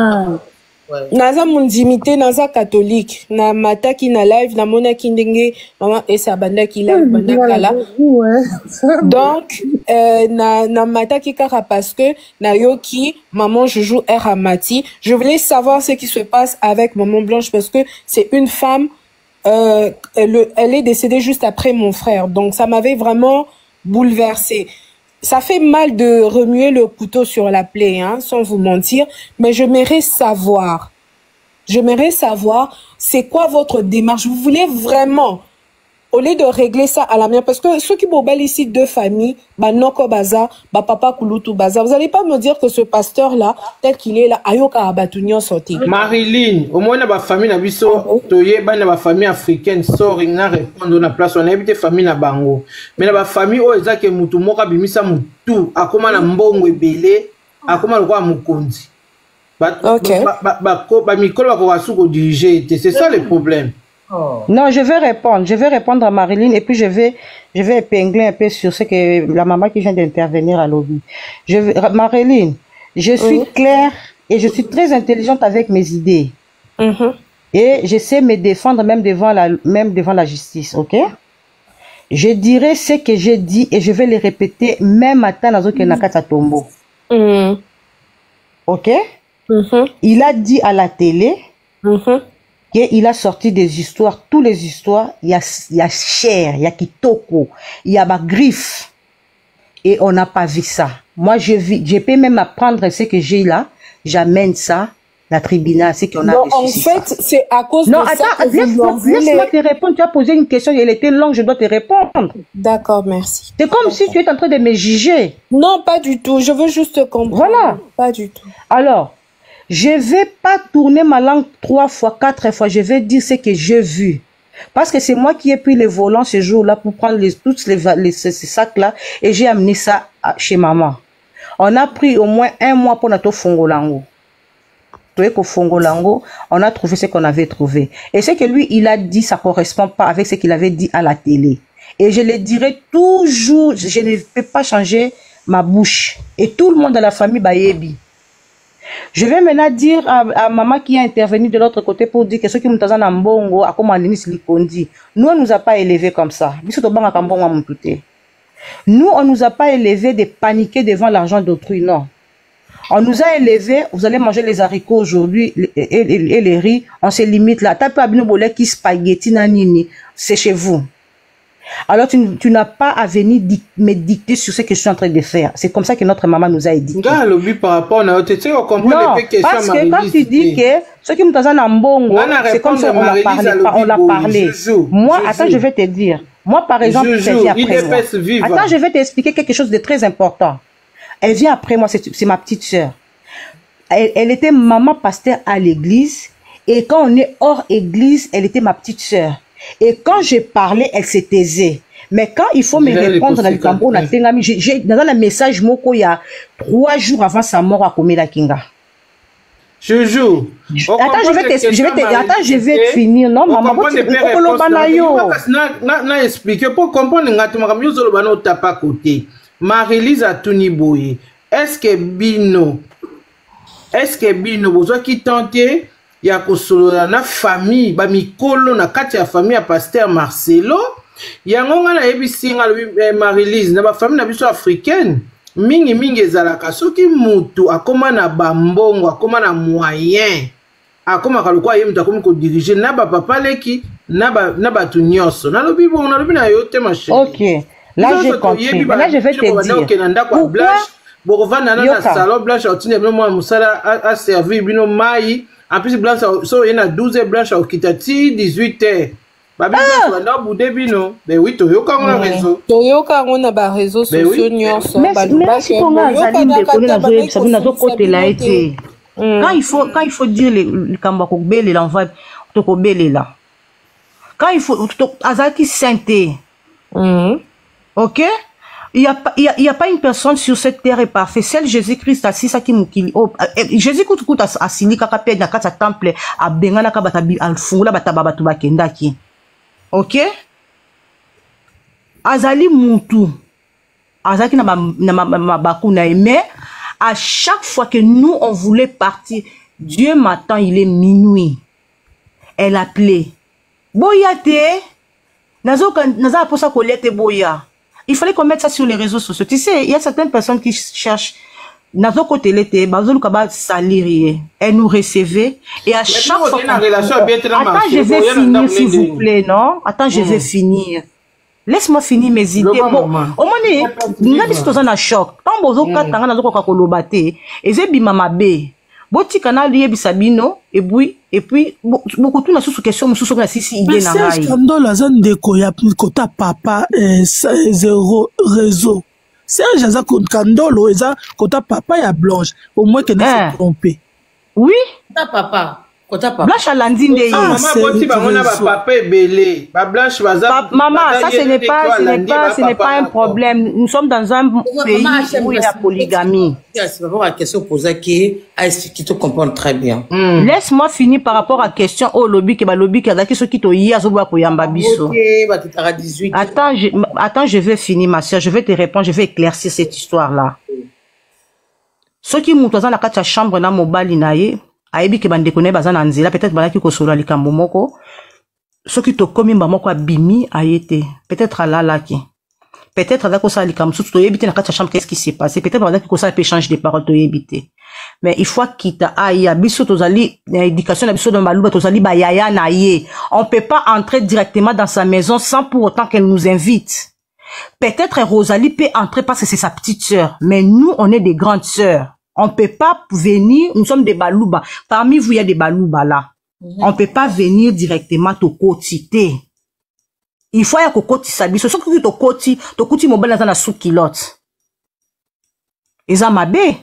Naza mundimité naza catholique na mataki na live na monaki ndenge maman esa bandaki live bandakala. Donc na mataki kaka parce que na yoki maman Joujou Eramati. Je voulais savoir ce qui se passe avec maman Blanche parce que c'est une femme elle est décédée juste après mon frère. Donc ça m'avait vraiment bouleversée. Ça fait mal de remuer le couteau sur la plaie, hein, sans vous mentir, mais j'aimerais savoir, c'est quoi votre démarche? Vous voulez vraiment, au lieu de régler ça à la mienne, parce que ceux qui m'obèlent ici deux familles, Noko Baza, Papa Kouloutou Baza, vous n'allez pas me dire que ce pasteur-là, tel qu'il est là, Ayoka Abatunion sorti. Marilyn, au moins, la famille n'a pas famille africaine, sort, il n'a répondu à la place, on a évité famille na bango. Mais la famille, oh, ils ont que Moutou Moka Bimisa Moutou, à comment la mbongo est belé, à comment le roi Moukondi. C'est ça le problème. Non, je vais répondre à Marilyn et puis je vais épingler un peu sur ce que la maman qui vient d'intervenir à lobby. Marilyn, Je suis claire et je suis très intelligente avec mes idées. Et je sais me défendre même devant la justice, ok? Je dirai ce que j'ai dit et je vais le répéter même matin dans un Kenakata Tombo. Ok? Il a dit à la télé qu'il a sorti des histoires, toutes les histoires, il y a chair, il y a kitoko, il y a ma griffe. Et on n'a pas vu ça. Moi, je peux même apprendre ce que j'ai là, j'amène ça. La tribunal, c'est qu'on a reçu. En fait, c'est à cause de ça que laisse-moi te répondre. Tu as posé une question, elle était longue, je dois te répondre. D'accord, merci. C'est comme si tu es en train de me juger. Non, pas du tout. Je veux juste comprendre. Voilà. Pas du tout. Alors, je ne vais pas tourner ma langue 3 fois, 4 fois. Je vais dire ce que j'ai vu. Parce que c'est moi qui ai pris le volant ce jour-là pour prendre tous ces sacs-là et j'ai amené ça chez maman. On a pris au moins 1 mois pour notre fongolango. On a trouvé ce qu'on avait trouvé. Et ce que lui, il a dit, ça ne correspond pas avec ce qu'il avait dit à la télé. Et je le dirai toujours, je ne peux pas changer ma bouche. Et tout le monde de la famille Bayebi. Je vais maintenant dire à maman qui a intervenu de l'autre côté pour dire que ceux qui nous ont mbongo, à comment nous, on ne nous a pas élevés comme ça. Nous, on ne nous a pas élevés de paniquer devant l'argent d'autrui, non. On nous a élevés, vous allez manger les haricots aujourd'hui et les riz, on se limite là. Tapez abino bolé qui spaghetti nanini, c'est chez vous. Alors tu n'as pas à venir me dicter sur ce que je suis en train de faire. C'est comme ça que notre maman nous a éduqués. Non, parce que quand tu dis que ceux qui me disent en mbongo, c'est comme ça on l'a parlé. Moi, attends, je vais te dire. Moi, par exemple, elle vient après moi. Attends, je vais t'expliquer quelque chose de très important. Elle vient après moi, c'est ma petite sœur. Elle était maman pasteur à l'église. Et quand on est hors église, elle était ma petite sœur. Et quand je parlais, elle se taisait. Mais quand il faut me répondre dans le Cameroun, dans le message moko, il y a 3 jours avant sa mort à Komela Kinga. Joujou. Attends, je vais finir. Non, maman, na expliquer pour comprendre ngatumaka mizo lobano tapa côté. Marie-Lise Atuniboye. Est-ce que Bino besoin qui tentait ya kosolola na famille ba mikolo na kati ya famille ya pasteur Marcelo yango nga na yebisinga Marie-Lise na ba famille na biso africaine mingi ezalaka soki mutu akoma na bambongo akoma na moyen akoma kalukwa ye mutu akomi ko diriger na ba papa leki na ba tu nyonso na lobi bon na lobi na yo te ma chérie. OK, là j'ai compris. Là je vais te dire pourquoi Borovana na salon Blanche otine moi musala a servi bino mai. En plus, Blanche, il y a 12 blanches au Kitati, 18h. Babi, on a boudé bino. Ben oui, Toyoka, on a réseau. Toyoka, on a un réseau social. Mais si on a Zalim de connaître, ça nous a côté là été. Quand il faut dire le Kambako Bele, l'envoi, Toko Bele là. Quand il faut, Azaki Sainté. Ok? Il y a pas une personne sur cette terre est parfaite. Celle Jésus-Christ assis ça qui mukili. Jésus coûte asini kaka pe na kata temple a bengana ka batabi al fungula bataba tu bakendaki. OK? Azali muntu. Azaki na bakuna mais à chaque fois que nous on voulait partir, Dieu m'attend, il est minuit. Elle appelait. Boyate. Naza posa kolete boya. Il fallait qu'on mette ça sur les réseaux sociaux. Tu sais, il y a certaines personnes qui cherchent. Attends, elle nous recevait. Et à chaque fois. Attends, je vais finir, s'il vous plaît, non? Attends, je vais finir. Laisse-moi finir mes idées. Bon, au moins, il y a des situations en choc. Tant que vous avez des choses, Boti canal lié bisabino et puis beaucoup tout na sous question sous na sisi idée na ngai. Dans la zone de koya kota papa 0 réseau. Serge za kandolo eza kota papa ya Blanche au moins que ne se tromper. Oui, ta papa. Blanche à Landine de maman boti bangona ba papa ebelé ba Blanche baza maman ça ce n'est pas un problème. Nous sommes dans un pays où il y a polygamie. C'est par rapport à la question posée qui te comprend très bien. Laisse-moi finir par rapport à la question au lobby qui a qui qui to yi azoba ko yamba biso. Attends, je vais finir ma soeur, je vais te répondre, je vais éclaircir cette histoire là. soki mutu aza na kati ya chambre na mobali na ye ayebi ke bandeko na ye baza na nzela peut-être balaki kosolola likambo moko soki tokomi mba moko abimi aye te peut-être alalaki peut-être azaki kosala likambo mosusu toyebi te na kati ya chambre qu'est-ce qui s'est passé peut-être bazaki kosala pe échange de parole toyebi te mais il faut kita aya biso tozali na éducation na biso dans baluba tozali bayaya na ye on peut pas entrer directement dans sa maison sans pour autant qu'elle nous invite. Peut-être Rosalie peut entrer parce que c'est sa petite sœur, mais nous, on est des grandes sœurs. On peut pas venir, nous sommes des balouba. Parmi vous, il y a des balouba là. On peut pas venir directement te quotiter. Il faut y avoir côté sabi. Ce que tu côté mobile dans la sous-kilote. Et ça m'a bé.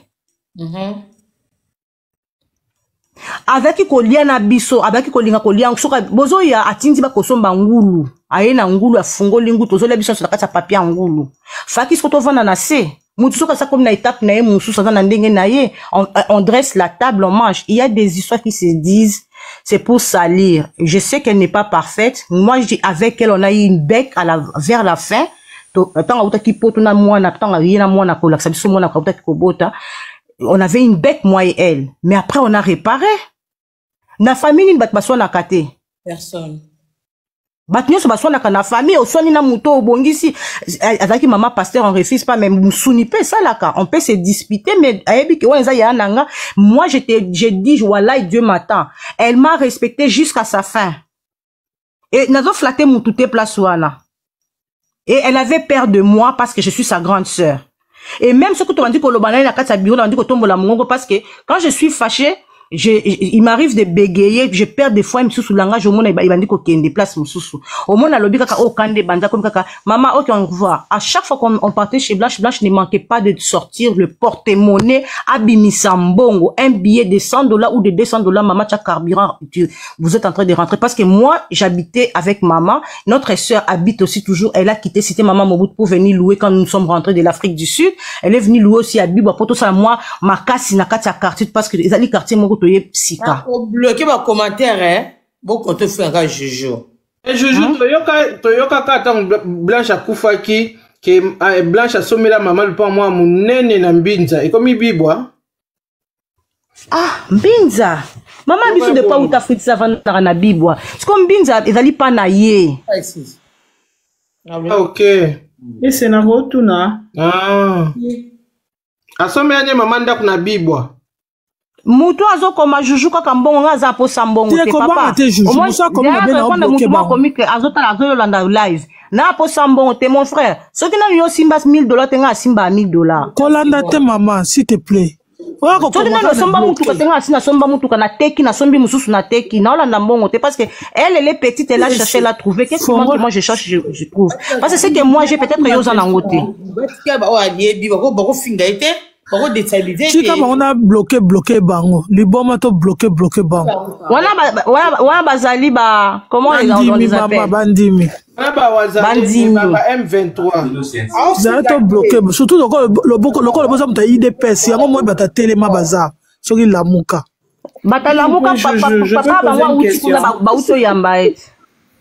Avec kolia na biso, avec kolinga kolia, soka bozo ya atindi ba kosomba ngulu. Aye na ngulu afungo lingu tozo la biso sur la papier ngulu. Faki soto vana na se. Mutu soka sa comme na étape na ye musu sa na ndenge na ye. On dresse la table, on mange. Il y a des histoires qui se disent c'est pour salir. Je sais qu'elle n'est pas parfaite. Moi avec elle on a eu une bec vers la fin. Tant auta ki poto na mwana, tant rien na mwana ko la sabiso mwana ko auta ki kobota. On avait une bec, moi et elle. Mais après, on a réparé. Na famille, bat baswa na kate. Personne. Bat nyo so baswa na famille, au soin na muto au bongisi. Avec maman pasteur, on refuse pas, mais moussouni pe ça là ka. On peut se disputer, mais ayebi ke wanza ya nanga. Moi, j'ai dit, voilà, Dieu m'attend. Elle m'a respecté jusqu'à sa fin. Et nazo flatté moutouté place wana. Et elle avait peur de moi parce que je suis sa grande sœur. Et même ce que tu m'as dit que le banane la carte bureau, on dit que tombe la mongo parce que quand je suis fâché, il m'arrive de bégayer, je perds des fois sous langage au monde il m'a dit qu'il déplace mon sous. Au monde a lobby kaka au kande banda comme kaka maman OK on revoit. À chaque fois qu'on partait chez Blanche ne manquait pas de sortir le porte-monnaie abimisa mbongo, un billet de $100 ou de $200 maman tu as carburant, vous êtes en train de rentrer parce que moi j'habitais avec maman, notre sœur habite aussi toujours, elle a quitté cité maman Mobutu pour venir louer quand nous sommes rentrés de l'Afrique du Sud, elle est venue louer aussi à Bibo pour tout ça moi ma casse na kati quartier parce que les ali quartier moko psika. Bloquer ma commentaire, hein. Bon, quand tu fais un Jojo. Jojo, Toyoka Katan Blanche a Koufaki, que Blanche a sommé la maman, le pas moi, mon nene na Mbinza. Et comme il biboit. Ah, Mbinza. Maman, biso de pas où t'as fait ça avant na bibois. C'est comme Mbinza, ils allaient pas nailler. Ah, ok. Et c'est na rotuna. Ah. A sommé à maman d'ak na bibois. Mutu azo koma juju kaka mbongo nga za po sambongo te papa. Azo landa live. Na po sambongo te mon frère. Ce qui n'a yo simba $1000 te nga simba $1000. Kolanda te maman s'il te plaît. So dina no somba mutu ka te nga sina somba mutu ka na teki na sombi mususu na teki na olanda mbongo te parce que elle est petite elle a cherché elle a trouvé qu'est-ce que moi je cherche je trouve. Parce que c'est que moi j'ai peut-être yo za nangote. Chika on a bloqué bango. Liboma to bloqué bango. Wana bazali ba comment on les appelle? Bandimi. Bandimi ba M23. Ça to bloqué surtout le bosa muta IDPS yango mo bata telema baza. Soki lamuka. Bata lamuka papa ba uti kuna ba uto yamba et.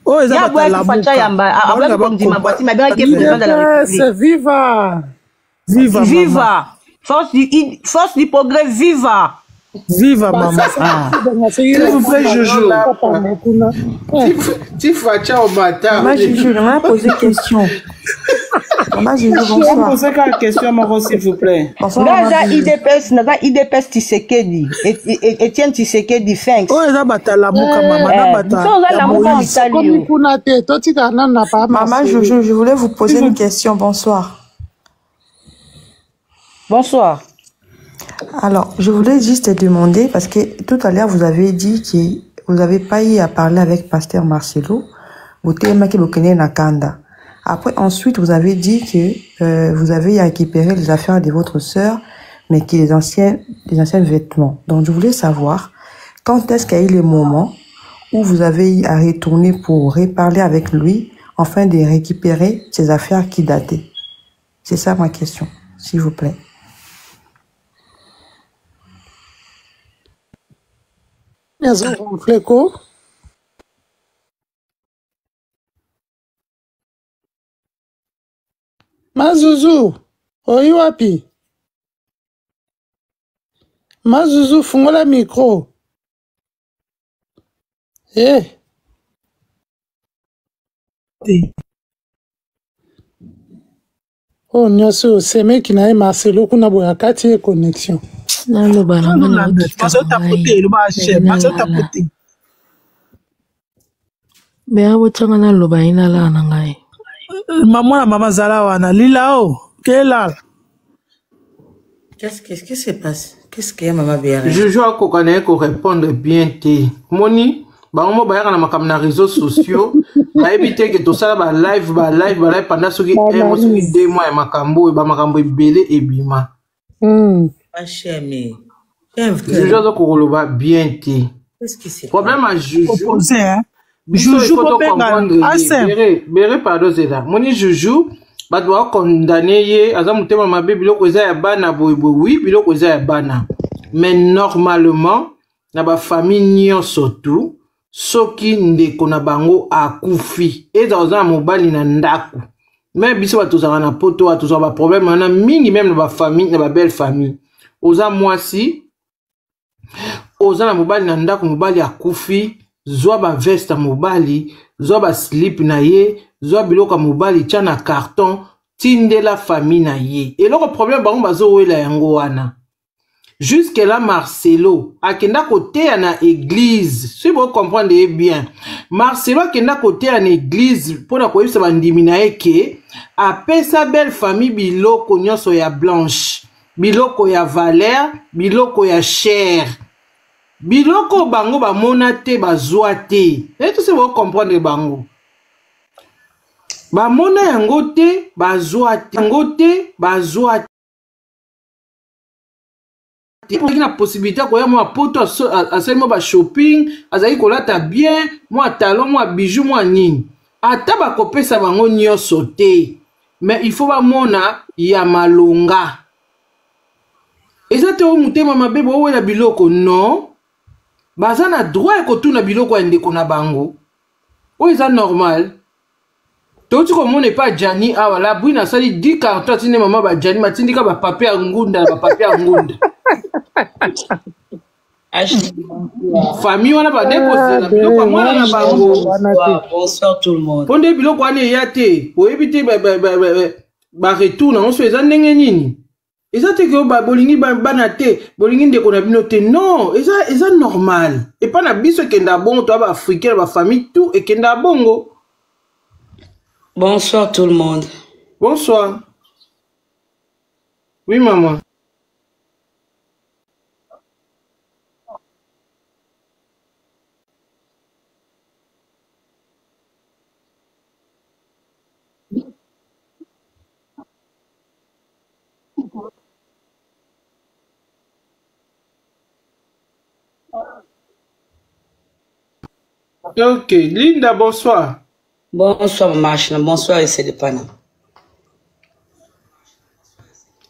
Oh eza bata lamuka. Yamba abla ko ndima bati ma bien ke président de la République. Viva. Force du progrès, viva! Viva, maman! S'il vous plaît, Jojo. Tu fais ciao matin. Maman, Jojo, j'aimerais poser une question. Maman, Jojo, bonsoir. Je vais poser une question, maman, s'il vous plaît. Naza IDPS Tshisekedi. Etienne Tshisekedi, thanks. Oh, eza bata lamuka, maman. Maman, Jojo, je voulais vous poser une question. Bonsoir. Bonsoir. Alors, je voulais juste te demander, parce que tout à l'heure, vous avez dit que vous n'avez pas eu à parler avec Pasteur Marcelo. Vous avez Nakanda. Après, ensuite, vous avez dit que vous avez récupéré les affaires de votre sœur, mais qui les anciens vêtements. Donc, je voulais savoir, quand est-ce qu'il y a eu le moment où vous avez eu à retourner pour reparler avec lui, afin de récupérer ces affaires qui dataient? C'est ça ma question, s'il vous plaît. Mazuzu, oyi wapi? Mazuzu, fungola micro. Eh. Oh, nyoso, c'est mec qui n'a Marcelo kuna boya kati connexion. Non, Marcelo tapoté, le marché, Marcelo tapoté. Mais à votre ngana loba ina la nangai. Maman Zala wana lila o, kela. Qu'est-ce qui se passe? Qu'est-ce qu'il y a, maman Béa? Je à kokane ko répondre bien té. Moni, ba mo ba na makam na réseaux sociaux, ba éviter que tout ça ba live pendant ce qui est mo ce qui 2 mois makambo ba makambo belé et bima. Pas cher mais. Je à ko loba bien té. Qu'est-ce qui se passe? Problème à Juju. Juju comprendre. Béré pardon c'est là. Moni Juju ba doit condamner ye azamu tema mabe biloko eza ya bana boybo oui biloko eza ya bana. Mais normalement na ba famille nyonso tout soki ndeko na bango akufi eza oza mobali na ndako. Mais biso batozaka na poto atozaka ba problème na mingi même na ba famille na ba belle famille. Oza mwasi oza na mobali na ndako mobali akufi zwa ba veste mobali zwa ba slip na ye zwa biloko mobali tia na carton tindela famille na ye. Et le problème bango bazo wela yango wana. Jusque là Marcelo akenda côté na église. Si vous comprenez bien, Marcelo akenda côté na église pour na koyebisa bandimi na ye ke apesa belle famille biloko nyonso ya Blanche, biloko ya Valère, biloko ya Cher. Biloko bango ba mona te bazwa te. Et tout ça vous comprendre bango. Ba mona yango te bazwa te. Yango te bazwa te. Il y a la possibilité de moi poto à seulement ba shopping, azali kolata bien, moi talon, moi bijoux, moi nini. Ata ba kopesa bango nyonso te. Mais il faut ba mona ya malonga. Ezate o mutema mabe bo wela biloko non. Baza na droit ekotuna biloko ya ndeko na bango. O eza normal. Toti ko mone pas Jani awala bwina sali 10 carton tine mama ba Jani matindika ba papier ngunda ba papier ngunda. Famille wana ba déposer biloko mwana na bango. Bonsoir tout le monde. Ponde biloko wana yate, po ebite ba retourna on se eza ndenge nini? Eza te que ba bolingi bana te, bolingi ndeko na bino te. Non, eza normal. Et pas na biso kenda bongo to ba africain ba famille tout et kenda bongo. Bonsoir tout le monde. Bonsoir. Oui maman. Ok, Linda, bonsoir. Bonsoir, Machina. Bonsoir, et c'est de Pana.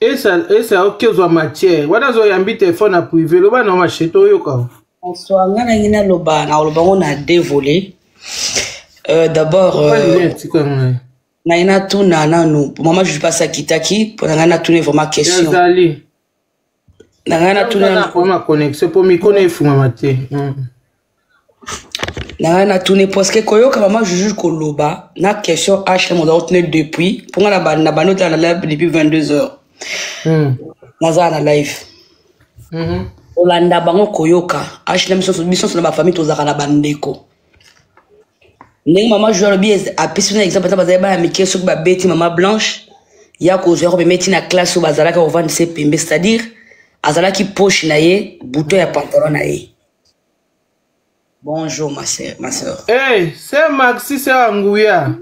Et ça, ok, zo matière. Wada zo yambi téléphone à privé, loba no macheto yoka. Bonsoir, ngana loba, na loba on a dévolé. D'abord, na ina tout nana nous. Maman, je passe à Kitaki, pour ngana tout vraiment question. Ngana tout nana pour ma connexion, pour me connaître fou mamaté. Na tourné parce que koyoka maman juge koloba na question H mon doute depuis pour na banote na live depuis 22h. Naza na live. Olanda bango koyoka H na mission na ba famille tozaka na bandeko. Ndenge maman juge le bien a pissé un exemple parce que ba miki sur ba beti maman Blanche ya ko zero be meti na classe au bazalaka au vendre CPMB c'est-à-dire azala ki poche na ye bouton ya pantalon na ye. Bonjour ma soeur. Hey, c'est Maxi, c'est Angouya.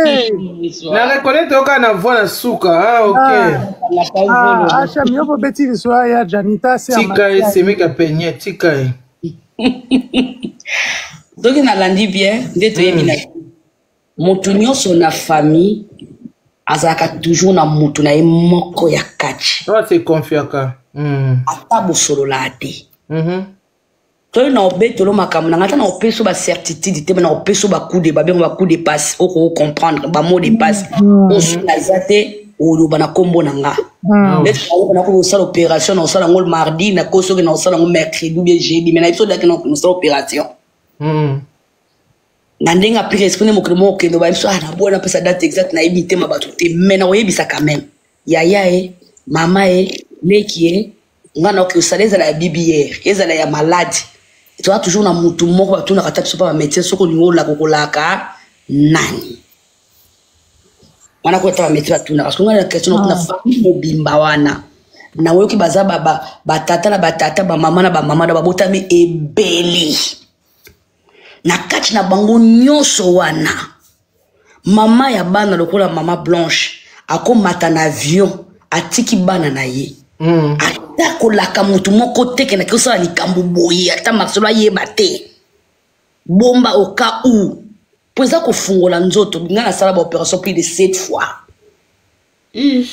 Hey. Na reconnaître aucun na voix na souka, ah ok. Ah, chamio po beti ni soa ya Janita c'est Tika c'est mec à peigner, tika. Donc na landi bien, ndeto yebi na. Mutu nyonso na famille azaka toujours na mutu na moko ya kachi. Ah c'est confiaka. Ata bosolo la te. Toi na obetolo makambo na ngata na opeso ba certitude te na opeso ba coup de passe o comprendre ba mot de passe on sur la zate oyo bana kombo nanga lettre na ko sala opération na sala ngol mardi na ko so na sala ngol mercredi ou bien jeudi mais na biso daki na sala opération na ndenga pire esprit mo kremo ke ndo ba biso na bona pesa date exacte na ibité mabatu te mais na oyebisa quand même yaya mama leki ngana ko saleza la bibière ezala ya malade tu as toujours na mutu moko batu na kata biso pa médecin soko ni ola kokolaka nani wana ko ta médecin batu na parce que ngana question na famille mobimba wana na woyo ki baza batata na batata ba mama na babotami ebeli na kati na bango nyonso wana mama ya bana lokola mama Blanche akomata na avion atiki bana na ye ata kolaka mutu moko teke na kosala likambo boye ata Marcelo ayeba te bomba au cas où po eza kofungola nzoto nga na sala ba opération plus de 7 fois Je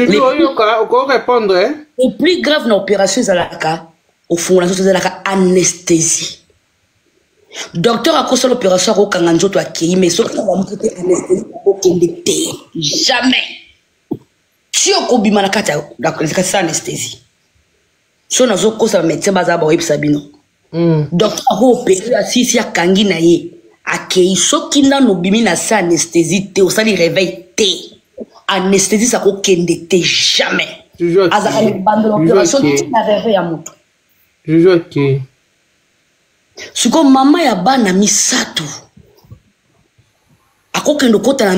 lui ai répondre le plus grave na opération ezalaka ofungola nzoto ezalaka anesthésie docteur akosala opération akokanga nzoto akei mais soki na bamutu te anesthésie akokende te jamais ti okobima na kati ya anesthésie so nazokosa bamédecin baza baoyebisa bino docteur akoopere asisi akangi na ye akei soki nano obimi na se anesthésie te osali réveil te anesthésie sakokende te jamais azaka libanda l'opération ti na réveil ya moto siko mama ya bana misato akokende kota na